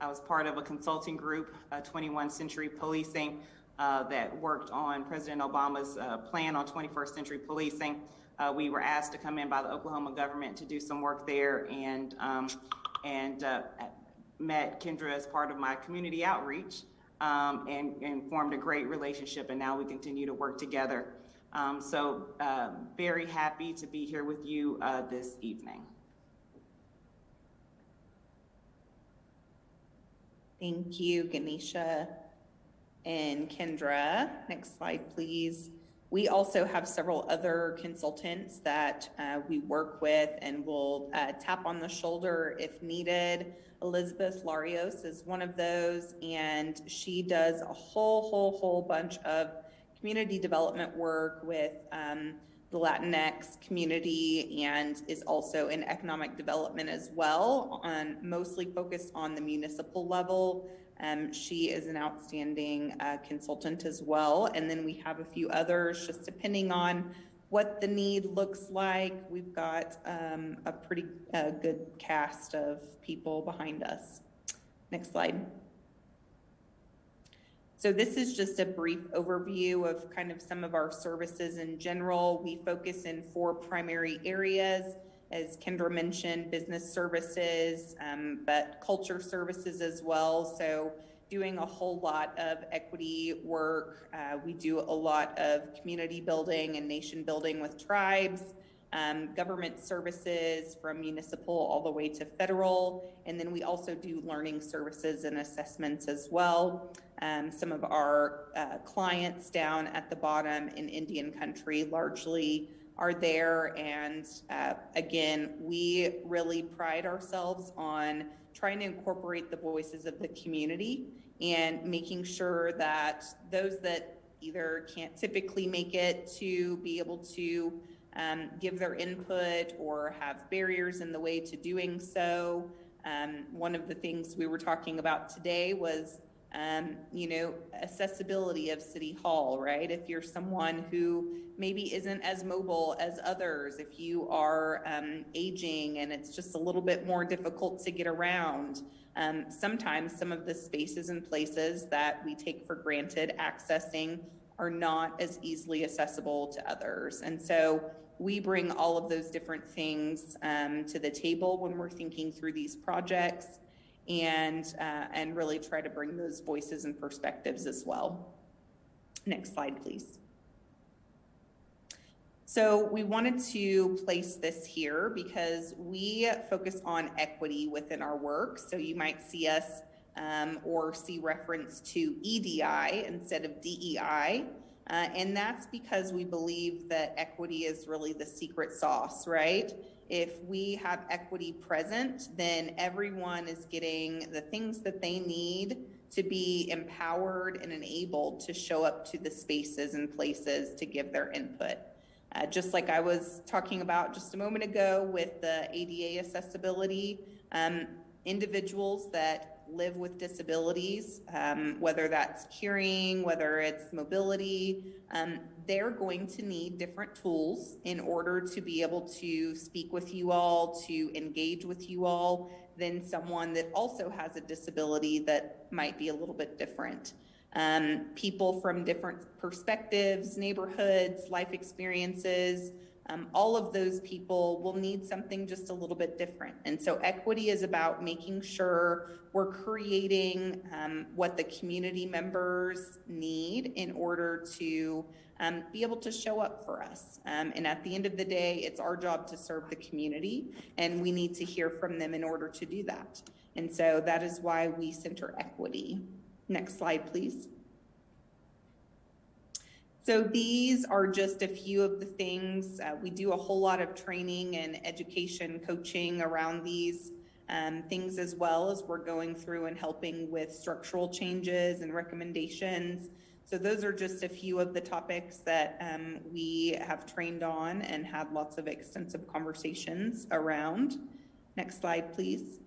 I was part of a consulting group, 21st Century Policing, that worked on President Obama's plan on 21st century policing. We were asked to come in by the Oklahoma government to do some work there, and met Kendra as part of my community outreach, and formed a great relationship, and now we continue to work together. So very happy to be here with you this evening. Thank you, Ganesha and Kendra. Next slide, please. We also have several other consultants that we work with and will tap on the shoulder if needed. Elizabeth Larios is one of those, and she does a whole bunch of community development work with the Latinx community, and is also in economic development as well, mostly focused on the municipal level. She is an outstanding consultant as well. And then we have a few others, just depending on what the need looks like. We've got a pretty good cast of people behind us. Next slide. So this is just a brief overview of kind of some of our services in general. We focus in 4 primary areas. As Kendra mentioned, business services, but culture services as well. So doing a whole lot of equity work. We do a lot of community building and nation building with tribes, government services from municipal all the way to federal. And then we also do learning services and assessments as well. Some of our clients down at the bottom in Indian country largely are there. And again, we really pride ourselves on trying to incorporate the voices of the community and making sure that those that either can't typically make it to be able to give their input or have barriers in the way to doing so. One of the things we were talking about today was accessibility of City Hall, right? If you're someone who maybe isn't as mobile as others, if you are aging and it's just a little bit more difficult to get around, sometimes some of the spaces and places that we take for granted accessing are not as easily accessible to others. And so we bring all of those different things to the table when we're thinking through these projects, and really try to bring those voices and perspectives as well. Next slide, please. So we wanted to place this here because we focus on equity within our work. So you might see us or see reference to EDI instead of DEI. And that's because we believe that equity is really the secret sauce, right? If we have equity present, then everyone is getting the things that they need to be empowered and enabled to show up to the spaces and places to give their input. Just like I was talking about just a moment ago with the ADA accessibility, individuals that live with disabilities, whether that's hearing, whether it's mobility, they're going to need different tools in order to be able to speak with you all, to engage with you all, than someone that also has a disability that might be a little bit different. People from different perspectives, neighborhoods, life experiences, all of those people will need something just a little bit different. And so equity is about making sure we're creating what the community members need in order to be able to show up for us. And at the end of the day, it's our job to serve the community, and we need to hear from them in order to do that. And so that is why we center equity. Next slide, please. So these are just a few of the things. We do a whole lot of training and education coaching around these things, as well as we're going through and helping with structural changes and recommendations. So those are just a few of the topics that we have trained on and had lots of extensive conversations around. Next slide, please.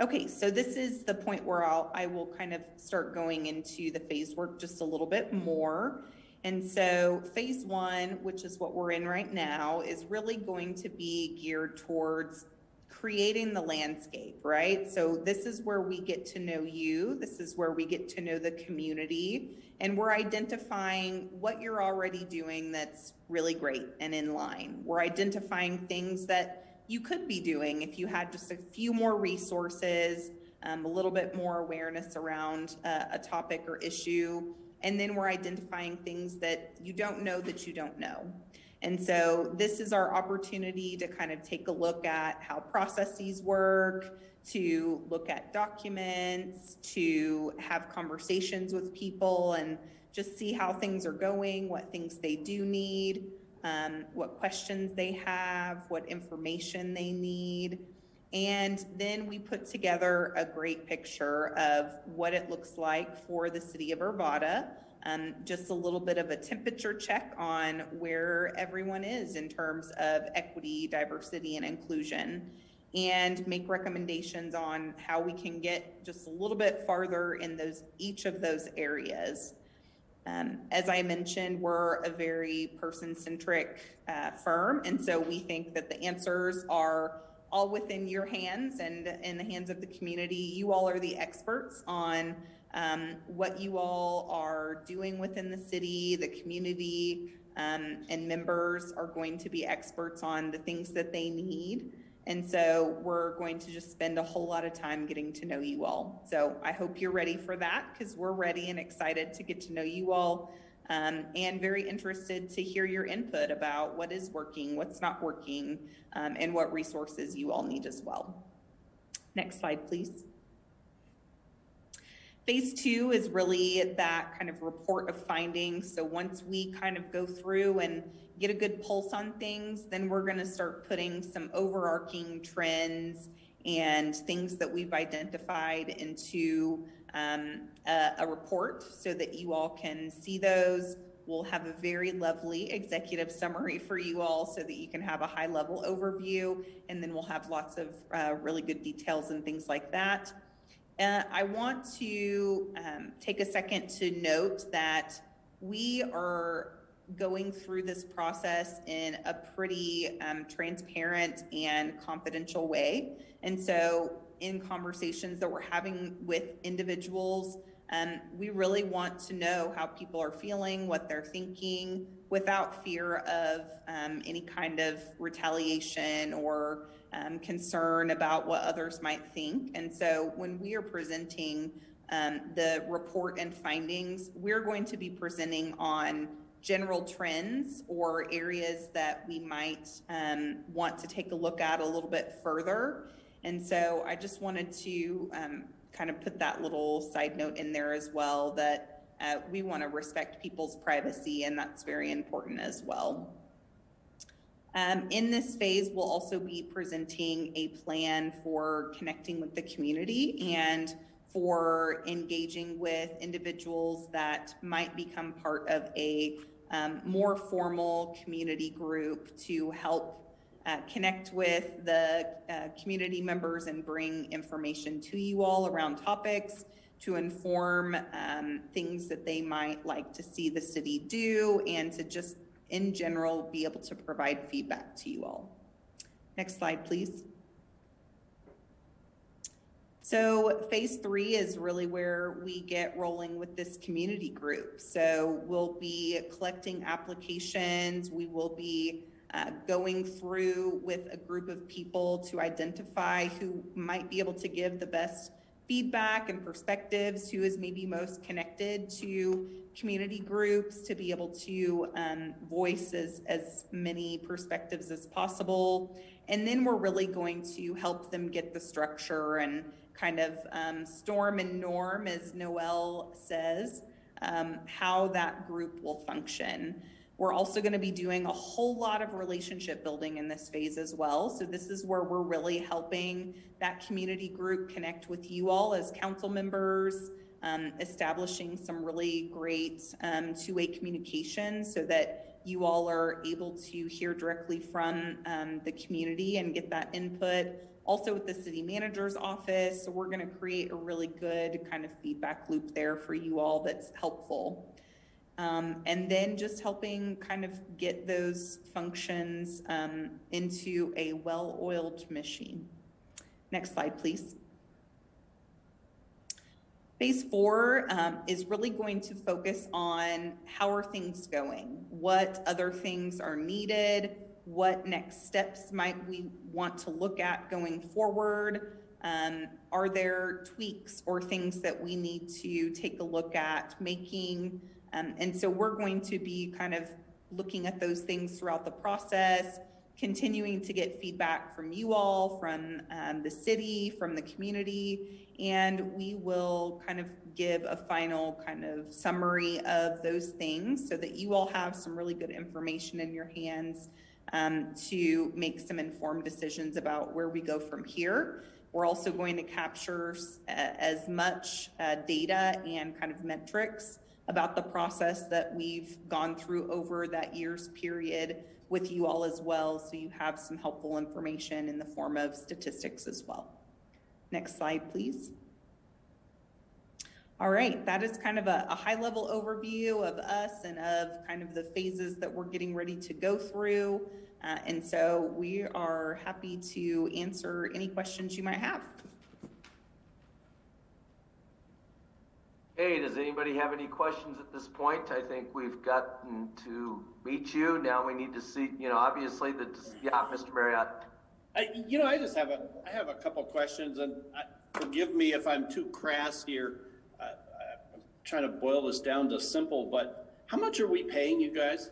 Okay, so this is the point where I will kind of start going into the phase work just a little bit more. And so phase one, which is what we're in right now, is really going to be geared towards creating the landscape, right? So this is where we get to know you. This is where we get to know the community. And we're identifying what you're already doing that's really great and in line. We're identifying things that you could be doing if you had just a few more resources, a little bit more awareness around a topic or issue. And then we're identifying things that you don't know that you don't know. And so this is our opportunity to kind of take a look at how processes work, to look at documents, to have conversations with people and just see how things are going, what things they do need, what questions they have, what information they need. And then we put together a great picture of what it looks like for the city of Arvada. Just a little bit of a temperature check on where everyone is in terms of equity, diversity, and inclusion, and make recommendations on how we can get just a little bit farther in each of those areas. As I mentioned, we're a very person-centric firm, and so we think that the answers are all within your hands and in the hands of the community. You all are the experts on what you all are doing within the city. The community and members are going to be experts on the things that they need. And so we're going to just spend a whole lot of time getting to know you all. So I hope you're ready for that, because we're ready and excited to get to know you all, and very interested to hear your input about what is working, what's not working, and what resources you all need as well. Next slide, please. Phase two is really that kind of report of findings. So once we kind of go through and get a good pulse on things, then we're going to start putting some overarching trends and things that we've identified into a report so that you all can see those. We'll have a very lovely executive summary for you all so that you can have a high level overview, and then we'll have lots of really good details and things like that. I want to take a second to note that we are going through this process in a pretty transparent and confidential way. And so in conversations that we're having with individuals, we really want to know how people are feeling, what they're thinking, without fear of any kind of retaliation or concern about what others might think. And so when we are presenting the report and findings, we're going to be presenting on general trends or areas that we might want to take a look at a little bit further. And so I just wanted to kind of put that little side note in there as well, that we want to respect people's privacy, and that's very important as well. In this phase, we'll also be presenting a plan for connecting with the community and for engaging with individuals that might become part of a more formal community group to help connect with the community members and bring information to you all around topics to inform things that they might like to see the city do, and to just in general be able to provide feedback to you all. Next slide, please. So phase 3 is really where we get rolling with this community group. So we'll be collecting applications. We will be going through with a group of people to identify who might be able to give the best feedback and perspectives, who is maybe most connected to community groups, to be able to voice as many perspectives as possible. And then we're really going to help them get the structure and kind of storm and norm, as Noel says, how that group will function. We're also going to be doing a whole lot of relationship building in this phase as well. So this is where we're really helping that community group connect with you all as council members, establishing some really great two-way communication so that you all are able to hear directly from the community and get that input. Also with the city manager's office. So we're going to create a really good kind of feedback loop there for you all that's helpful. And then just helping kind of get those functions into a well-oiled machine. Next slide, please. Phase 4 is really going to focus on how are things going? What other things are needed? What next steps might we want to look at going forward? Are there tweaks or things that we need to take a look at making? And so we're going to be kind of looking at those things throughout the process, continuing to get feedback from you all, from the city, from the community, and we will kind of give a final kind of summary of those things so that you all have some really good information in your hands to make some informed decisions about where we go from here. We're also going to capture as much data and kind of metrics about the process that we've gone through over that year's period with you all as well, so you have some helpful information in the form of statistics as well. Next slide, please. All right, that is kind of a high-level overview of us and of kind of the phases that we're getting ready to go through. And so we are happy to answer any questions you might have. Hey, does anybody have any questions at this point? I think we've gotten to meet you. Now we need to see, obviously yeah, Mr. Marriott. I just have a couple questions, and forgive me if I'm too crass here. I'm trying to boil this down to simple, but how much are we paying you guys?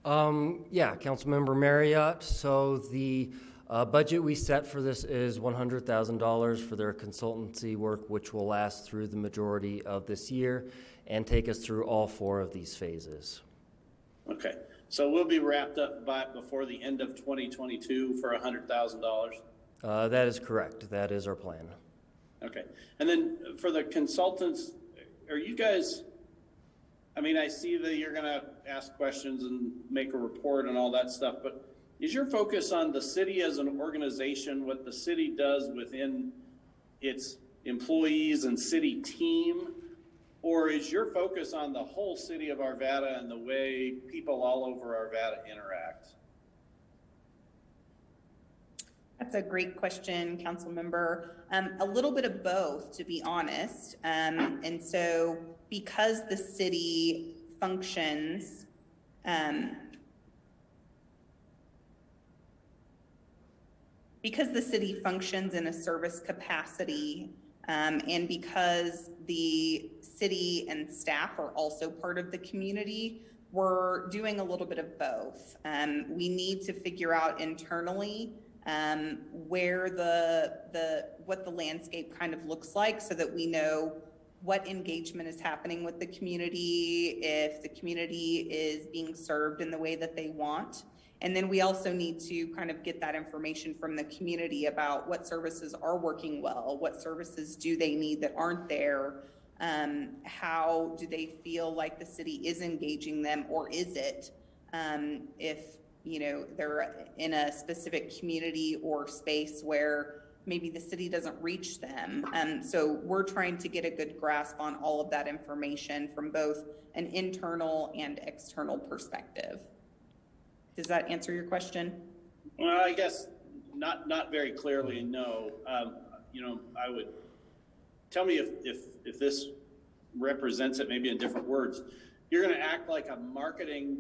Yeah, Councilmember Marriott. So the budget we set for this is $100,000 for their consultancy work, which will last through the majority of this year and take us through all 4 of these phases. Okay, so we'll be wrapped up before the end of 2022 for $100,000? That is correct. That is our plan. Okay, and then for the consultants, are you guys, I see that you're going to ask questions and make a report and all that stuff, but is your focus on the city as an organization, what the city does within its employees and city team, or is your focus on the whole city of Arvada and the way people all over Arvada interact? That's a great question, Council Member. A little bit of both, to be honest. And so because the city functions in a service capacity, And because the city and staff are also part of the community, we're doing a little bit of both. We need to figure out internally where what the landscape kind of looks like, so that we know what engagement is happening with the community, if the community is being served in the way that they want. And then we also need to kind of get that information from the community about what services are working well, what services do they need that aren't there, how do they feel like the city is engaging them, or is it, if they're in a specific community or space where maybe the city doesn't reach them. So we're trying to get a good grasp on all of that information from both an internal and external perspective. Does that answer your question? Well, I guess not very clearly, no. I would tell me if this represents it maybe in different words. You're going to act like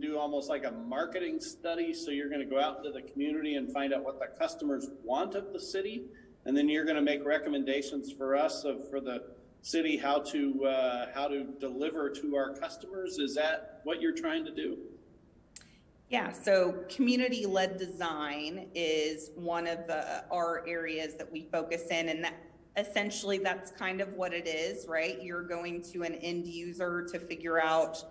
do almost like a marketing study. So you're going to go out into the community and find out what the customers want of the city. And then you're going to make recommendations for us for the city how to deliver to our customers. Is that what you're trying to do? Yeah, so community-led design is one of our areas that we focus in, and essentially that's kind of what it is, right? You're going to an end user to figure out,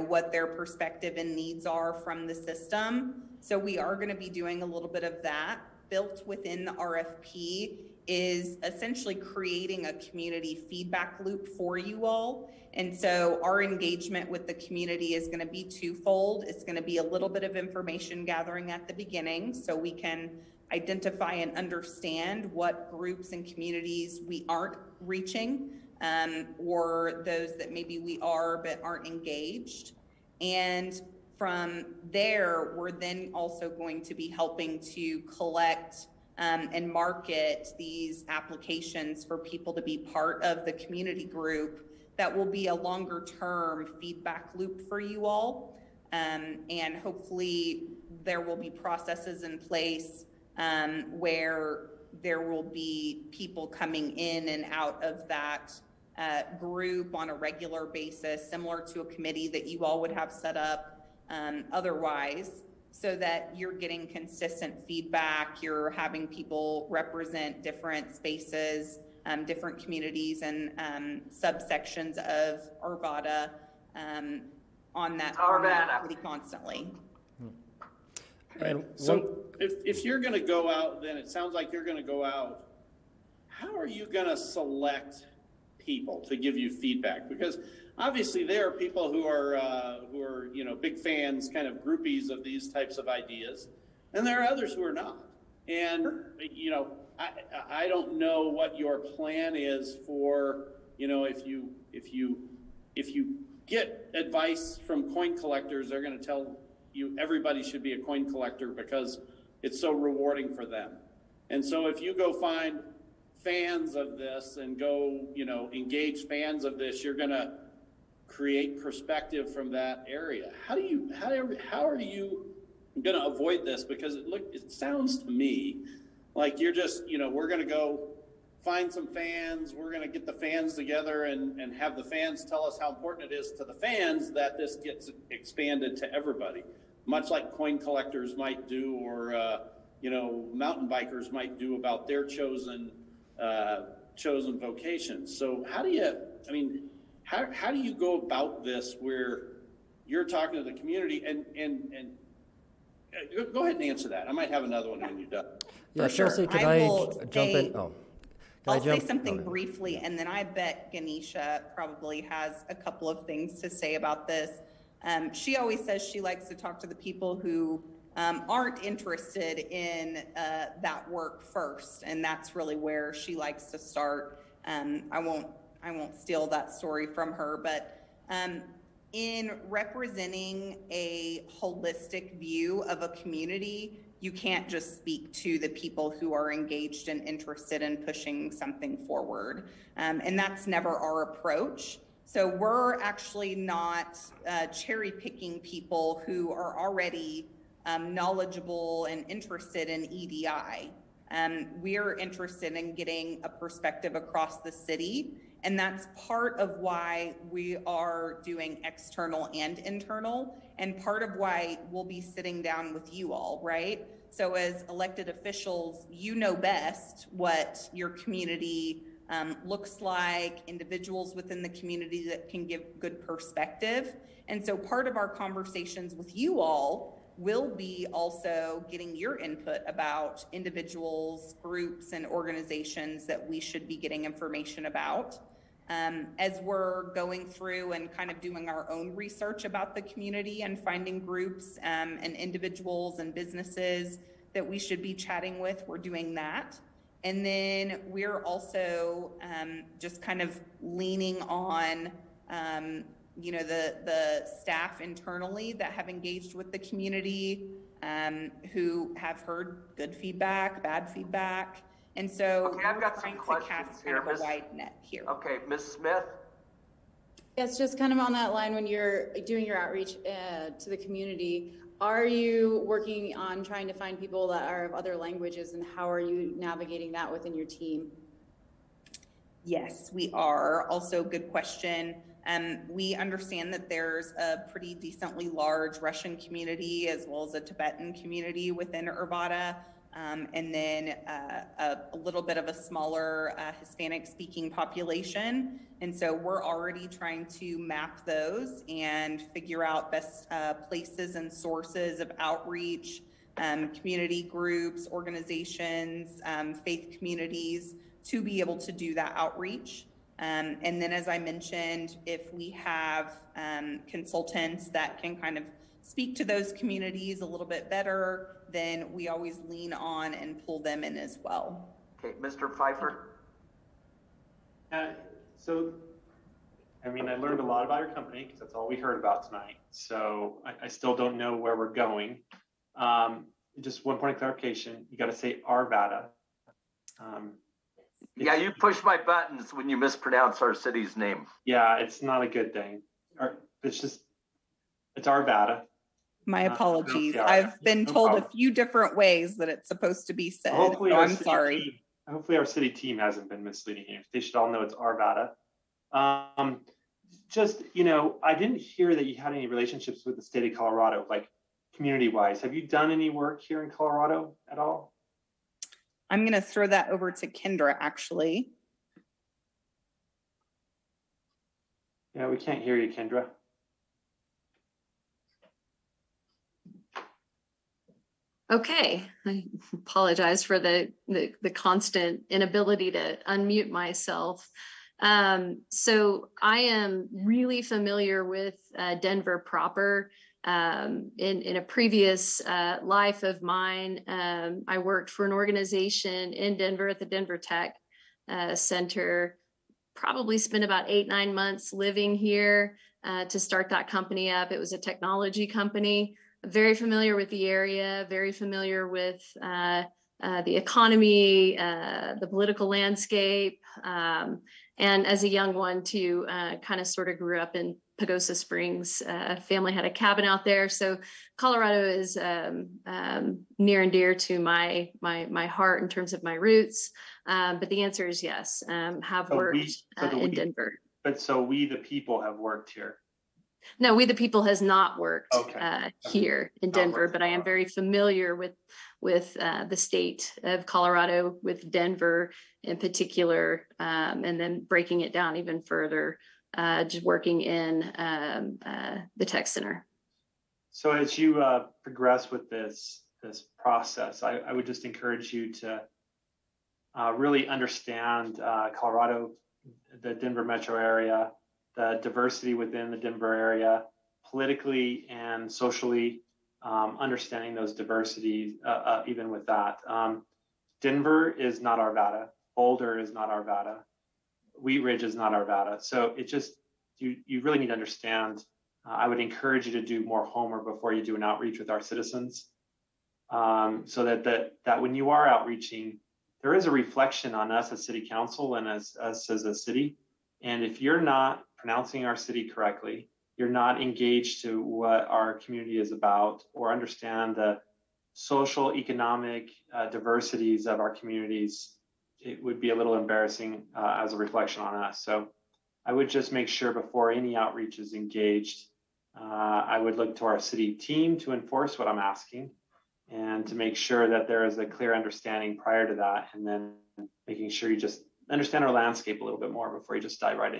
what their perspective and needs are from the system. So we are going to be doing a little bit of that. Built within the RFP is essentially creating a community feedback loop for you all. And so our engagement with the community is going to be twofold. It's going to be a little bit of information gathering at the beginning, so we can identify and understand what groups and communities we aren't reaching, or those that maybe we are but aren't engaged. And from there, we're then also going to be helping to collect and market these applications for people to be part of the community group. That will be a longer term feedback loop for you all. And hopefully there will be processes in place where there will be people coming in and out of that group on a regular basis, similar to a committee that you all would have set up otherwise, so that you're getting consistent feedback. You're having people represent different spaces, different communities and subsections of Arvada on that pretty constantly. And so if you're going to go out, then it sounds like you're going to go out. How are you going to select people to give you feedback? Because obviously there are people who are big fans, kind of groupies of these types of ideas, and there are others who are not. And I don't know what your plan is for if you get advice from coin collectors, they're going to tell you everybody should be a coin collector because it's so rewarding for them. And so if you go find fans of this and go engage fans of this, you're going to create perspective from that area. How are you going to avoid this? Because it sounds to me like you're just, we're going to go find some fans. We're going to get the fans together and have the fans tell us how important it is to the fans that this gets expanded to everybody, much like coin collectors might do, or, mountain bikers might do about their chosen vocations. So how do you go about this where you're talking to the community and go ahead and answer that. I might have another one when you're done. Yeah, Chelsea, could I jump in? I'll say something briefly, and then I bet Ganesha probably has a couple of things to say about this. She always says she likes to talk to the people who aren't interested in that work first, and that's really where she likes to start. I won't steal that story from her, but in representing a holistic view of a community, you can't just speak to the people who are engaged and interested in pushing something forward. And that's never our approach. So we're actually not cherry picking people who are already knowledgeable and interested in EDI. We are interested in getting a perspective across the city, and that's part of why we are doing external and internal, and part of why we'll be sitting down with you all, right? So as elected officials, you know best what your community looks like, individuals within the community that can give good perspective. And so part of our conversations with you all will be also getting your input about individuals, groups, and organizations that we should be getting information about. As we're going through and kind of doing our own research about the community and finding groups and individuals and businesses that we should be chatting with, we're doing that. And then we're also just kind of leaning on the staff internally that have engaged with the community, who have heard good feedback, bad feedback. And so okay, I've got some questions cast here. kind of a wide net here. Okay, Ms. Smith. Yes, just kind of on that line, when you're doing your outreach to the community, are you working on trying to find people that are of other languages, and how are you navigating that within your team? Yes, we are. Also, good question. We understand that there's a pretty decently large Russian community as well as a Tibetan community within Arvada, and then a little bit of a smaller Hispanic speaking population. And so we're already trying to map those and figure out best places and sources of outreach, community groups, organizations, faith communities to be able to do that outreach. And then, as I mentioned, if we have consultants that can kind of speak to those communities a little bit better, then we always lean on and pull them in as well. Okay, Mr. Pfeiffer. So, I mean, I learned a lot about your company because that's all we heard about tonight. So I still don't know where we're going. Just one point of clarification, you got to say Arvada. Yeah, you push my buttons when you mispronounce our city's name. Yeah, it's not a good thing. It's Arvada. My apologies. I've been told a few different ways that it's supposed to be said. Hopefully, so I'm sorry. Hopefully our city team hasn't been misleading you. They should all know it's Arvada. Just, I didn't hear that you had any relationships with the state of Colorado, like community-wise. Have you done any work here in Colorado at all? I'm going to throw that over to Kendra, actually. Yeah, we can't hear you, Kendra. Okay, I apologize for the constant inability to unmute myself. So I am really familiar with Denver proper. In a previous life of mine, I worked for an organization in Denver at the Denver Tech Center. Probably spent about 8-9 months living here to start that company up. It was a technology company. Very familiar with the area, very familiar with the economy, the political landscape, and as a young one too, kind of sort of grew up in Pagosa Springs. Family had a cabin out there, so Colorado is near and dear to my heart in terms of my roots. But the answer is yes. Have worked in Denver. But so we, the people, have worked here. No, We the People has not worked here in Denver, but I am very familiar with the state of Colorado, with Denver in particular, and then breaking it down even further, just working in the tech center. So as you progress with this process, I would just encourage you to really understand Colorado, the Denver metro area, the diversity within the Denver area, politically and socially, understanding those diversities, even with that. Denver is not Arvada. Boulder is not Arvada. Wheat Ridge is not Arvada. So it just, you really need to understand. I would encourage you to do more homework before you do an outreach with our citizens, so that when you are outreaching, there is a reflection on us as city council and as us as a city. And if you're not pronouncing our city correctly, you're not engaged to what our community is about or understand the social, economic diversities of our communities, it would be a little embarrassing as a reflection on us. So I would just make sure before any outreach is engaged, I would look to our city team to enforce what I'm asking and to make sure that there is a clear understanding prior to that, and then making sure you just understand our landscape a little bit more before you just dive right in.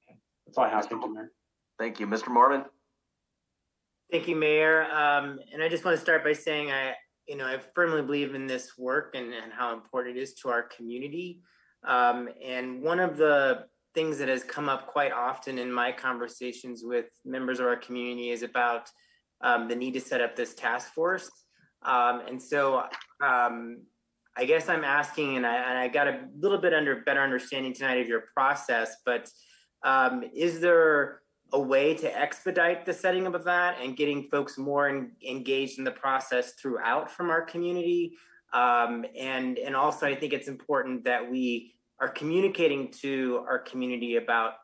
Okay. That's all I have. Thank you, Mayor. Thank you. Mr. Mormon? Thank you, Mayor. And I just want to start by saying I firmly believe in this work and how important it is to our community. And one of the things that has come up quite often in my conversations with members of our community is about the need to set up this task force. And so I guess I'm asking, and I got a little bit better understanding tonight of your process, but is there a way to expedite the setting up of that and getting folks more engaged in the process throughout from our community? And also, I think it's important that we are communicating to our community about,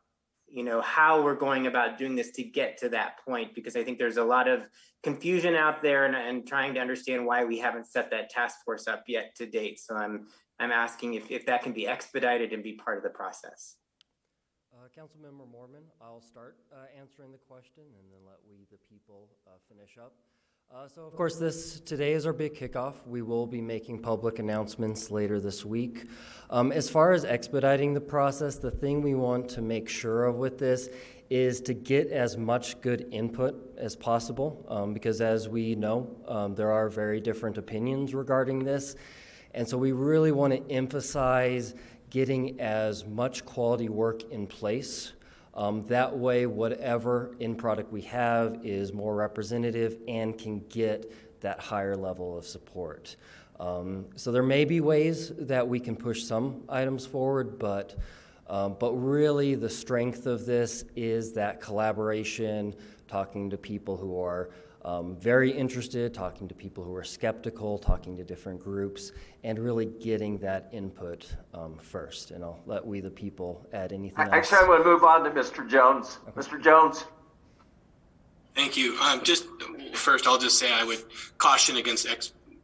how we're going about doing this to get to that point, because I think there's a lot of confusion out there and trying to understand why we haven't set that task force up yet to date. So I'm asking if that can be expedited and be part of the process. Councilmember Mormon, I'll start answering the question and then let we, the people, finish up. So of course, today is our big kickoff. We will be making public announcements later this week. As far as expediting the process, the thing we want to make sure of with this is to get as much good input as possible, because as we know, there are very different opinions regarding this. And so we really want to emphasize getting as much quality work in place. That way, whatever end product we have is more representative and can get that higher level of support. So there may be ways that we can push some items forward, but really the strength of this is that collaboration, talking to people who are very interested, talking to people who are skeptical, talking to different groups, and really getting that input first. And I'll let we, the people, add anything else. Actually, I'm going to move on to Mr. Jones. Okay. Mr. Jones. Thank you. Just first, I'll just say I would caution against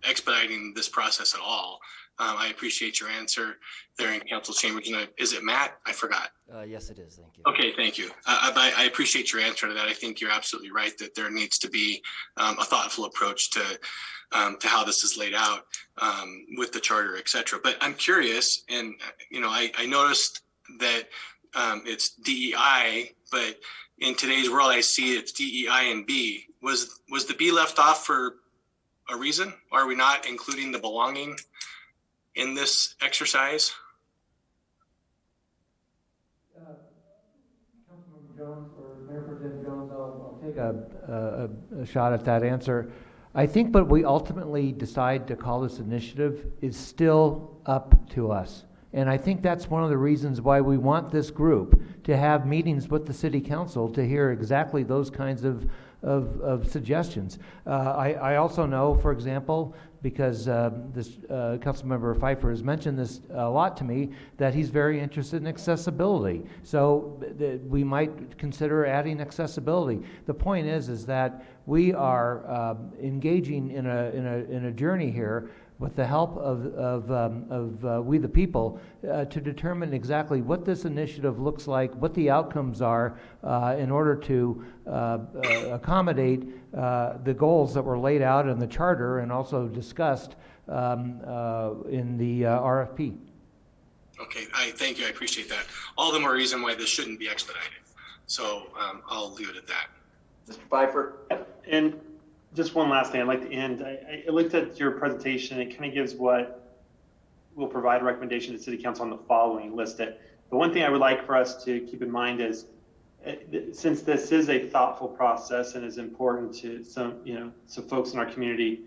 expediting this process at all. I appreciate your answer there in council chambers. Is it Matt? I forgot. Yes, it is. Thank you. Okay, thank you. I appreciate your answer to that. I think you're absolutely right that there needs to be a thoughtful approach to how this is laid out with the charter, et cetera. But I'm curious, and I noticed that it's DEI, but in today's world, I see it's DEI and B. Was the B left off for a reason? Are we not including the belonging in this exercise? Councilmember Jones or Mayor Pro Tem Jones, I'll take a shot at that answer. I think what we ultimately decide to call this initiative is still up to us. And I think that's one of the reasons why we want this group to have meetings with the city council to hear exactly those kinds of suggestions. I also know, for example, because this Councilmember Pfeiffer has mentioned this a lot to me, that he's very interested in accessibility. So we might consider adding accessibility. The point is that we are engaging in a journey here with the help of we the people to determine exactly what this initiative looks like, what the outcomes are in order to accommodate the goals that were laid out in the charter and also discussed in the RFP. Okay, thank you. I appreciate that. All the more reason why this shouldn't be expedited. So I'll leave it at that. Mr. Pfeiffer? And just one last thing I'd like to end. I looked at your presentation. It kind of gives what will provide a recommendation to City Council on the following listed. The one thing I would like for us to keep in mind is, since this is a thoughtful process and is important to some folks in our community,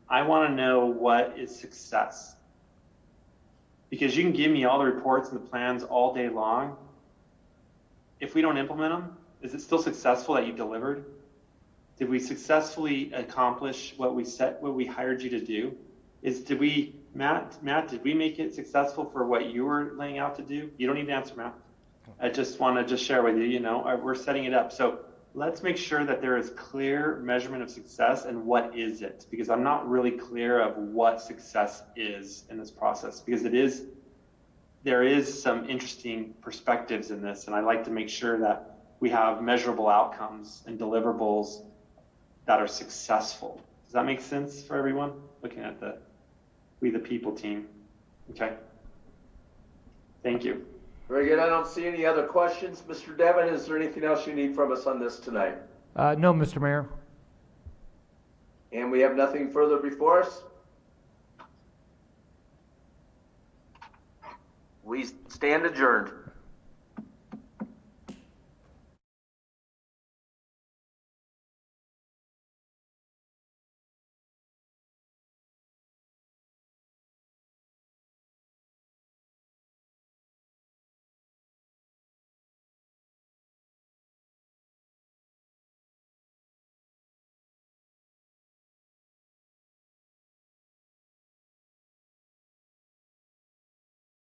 I want to know what is success. Because you can give me all the reports and the plans all day long. If we don't implement them, is it still successful that you delivered? Did we successfully accomplish what we hired you to do? Matt, did we make it successful for what you were laying out to do? You don't need to answer, Matt. I just want to share with you, we're setting it up. So let's make sure that there is clear measurement of success and what is it, because I'm not really clear of what success is in this process, because there is some interesting perspectives in this, and I like to make sure that we have measurable outcomes and deliverables that are successful. Does that make sense for everyone? Looking at We the People team. Okay. Thank you. Very good. I don't see any other questions. Mr. Devon, is there anything else you need from us on this tonight? No, Mr. Mayor. And we have nothing further before us? We stand adjourned.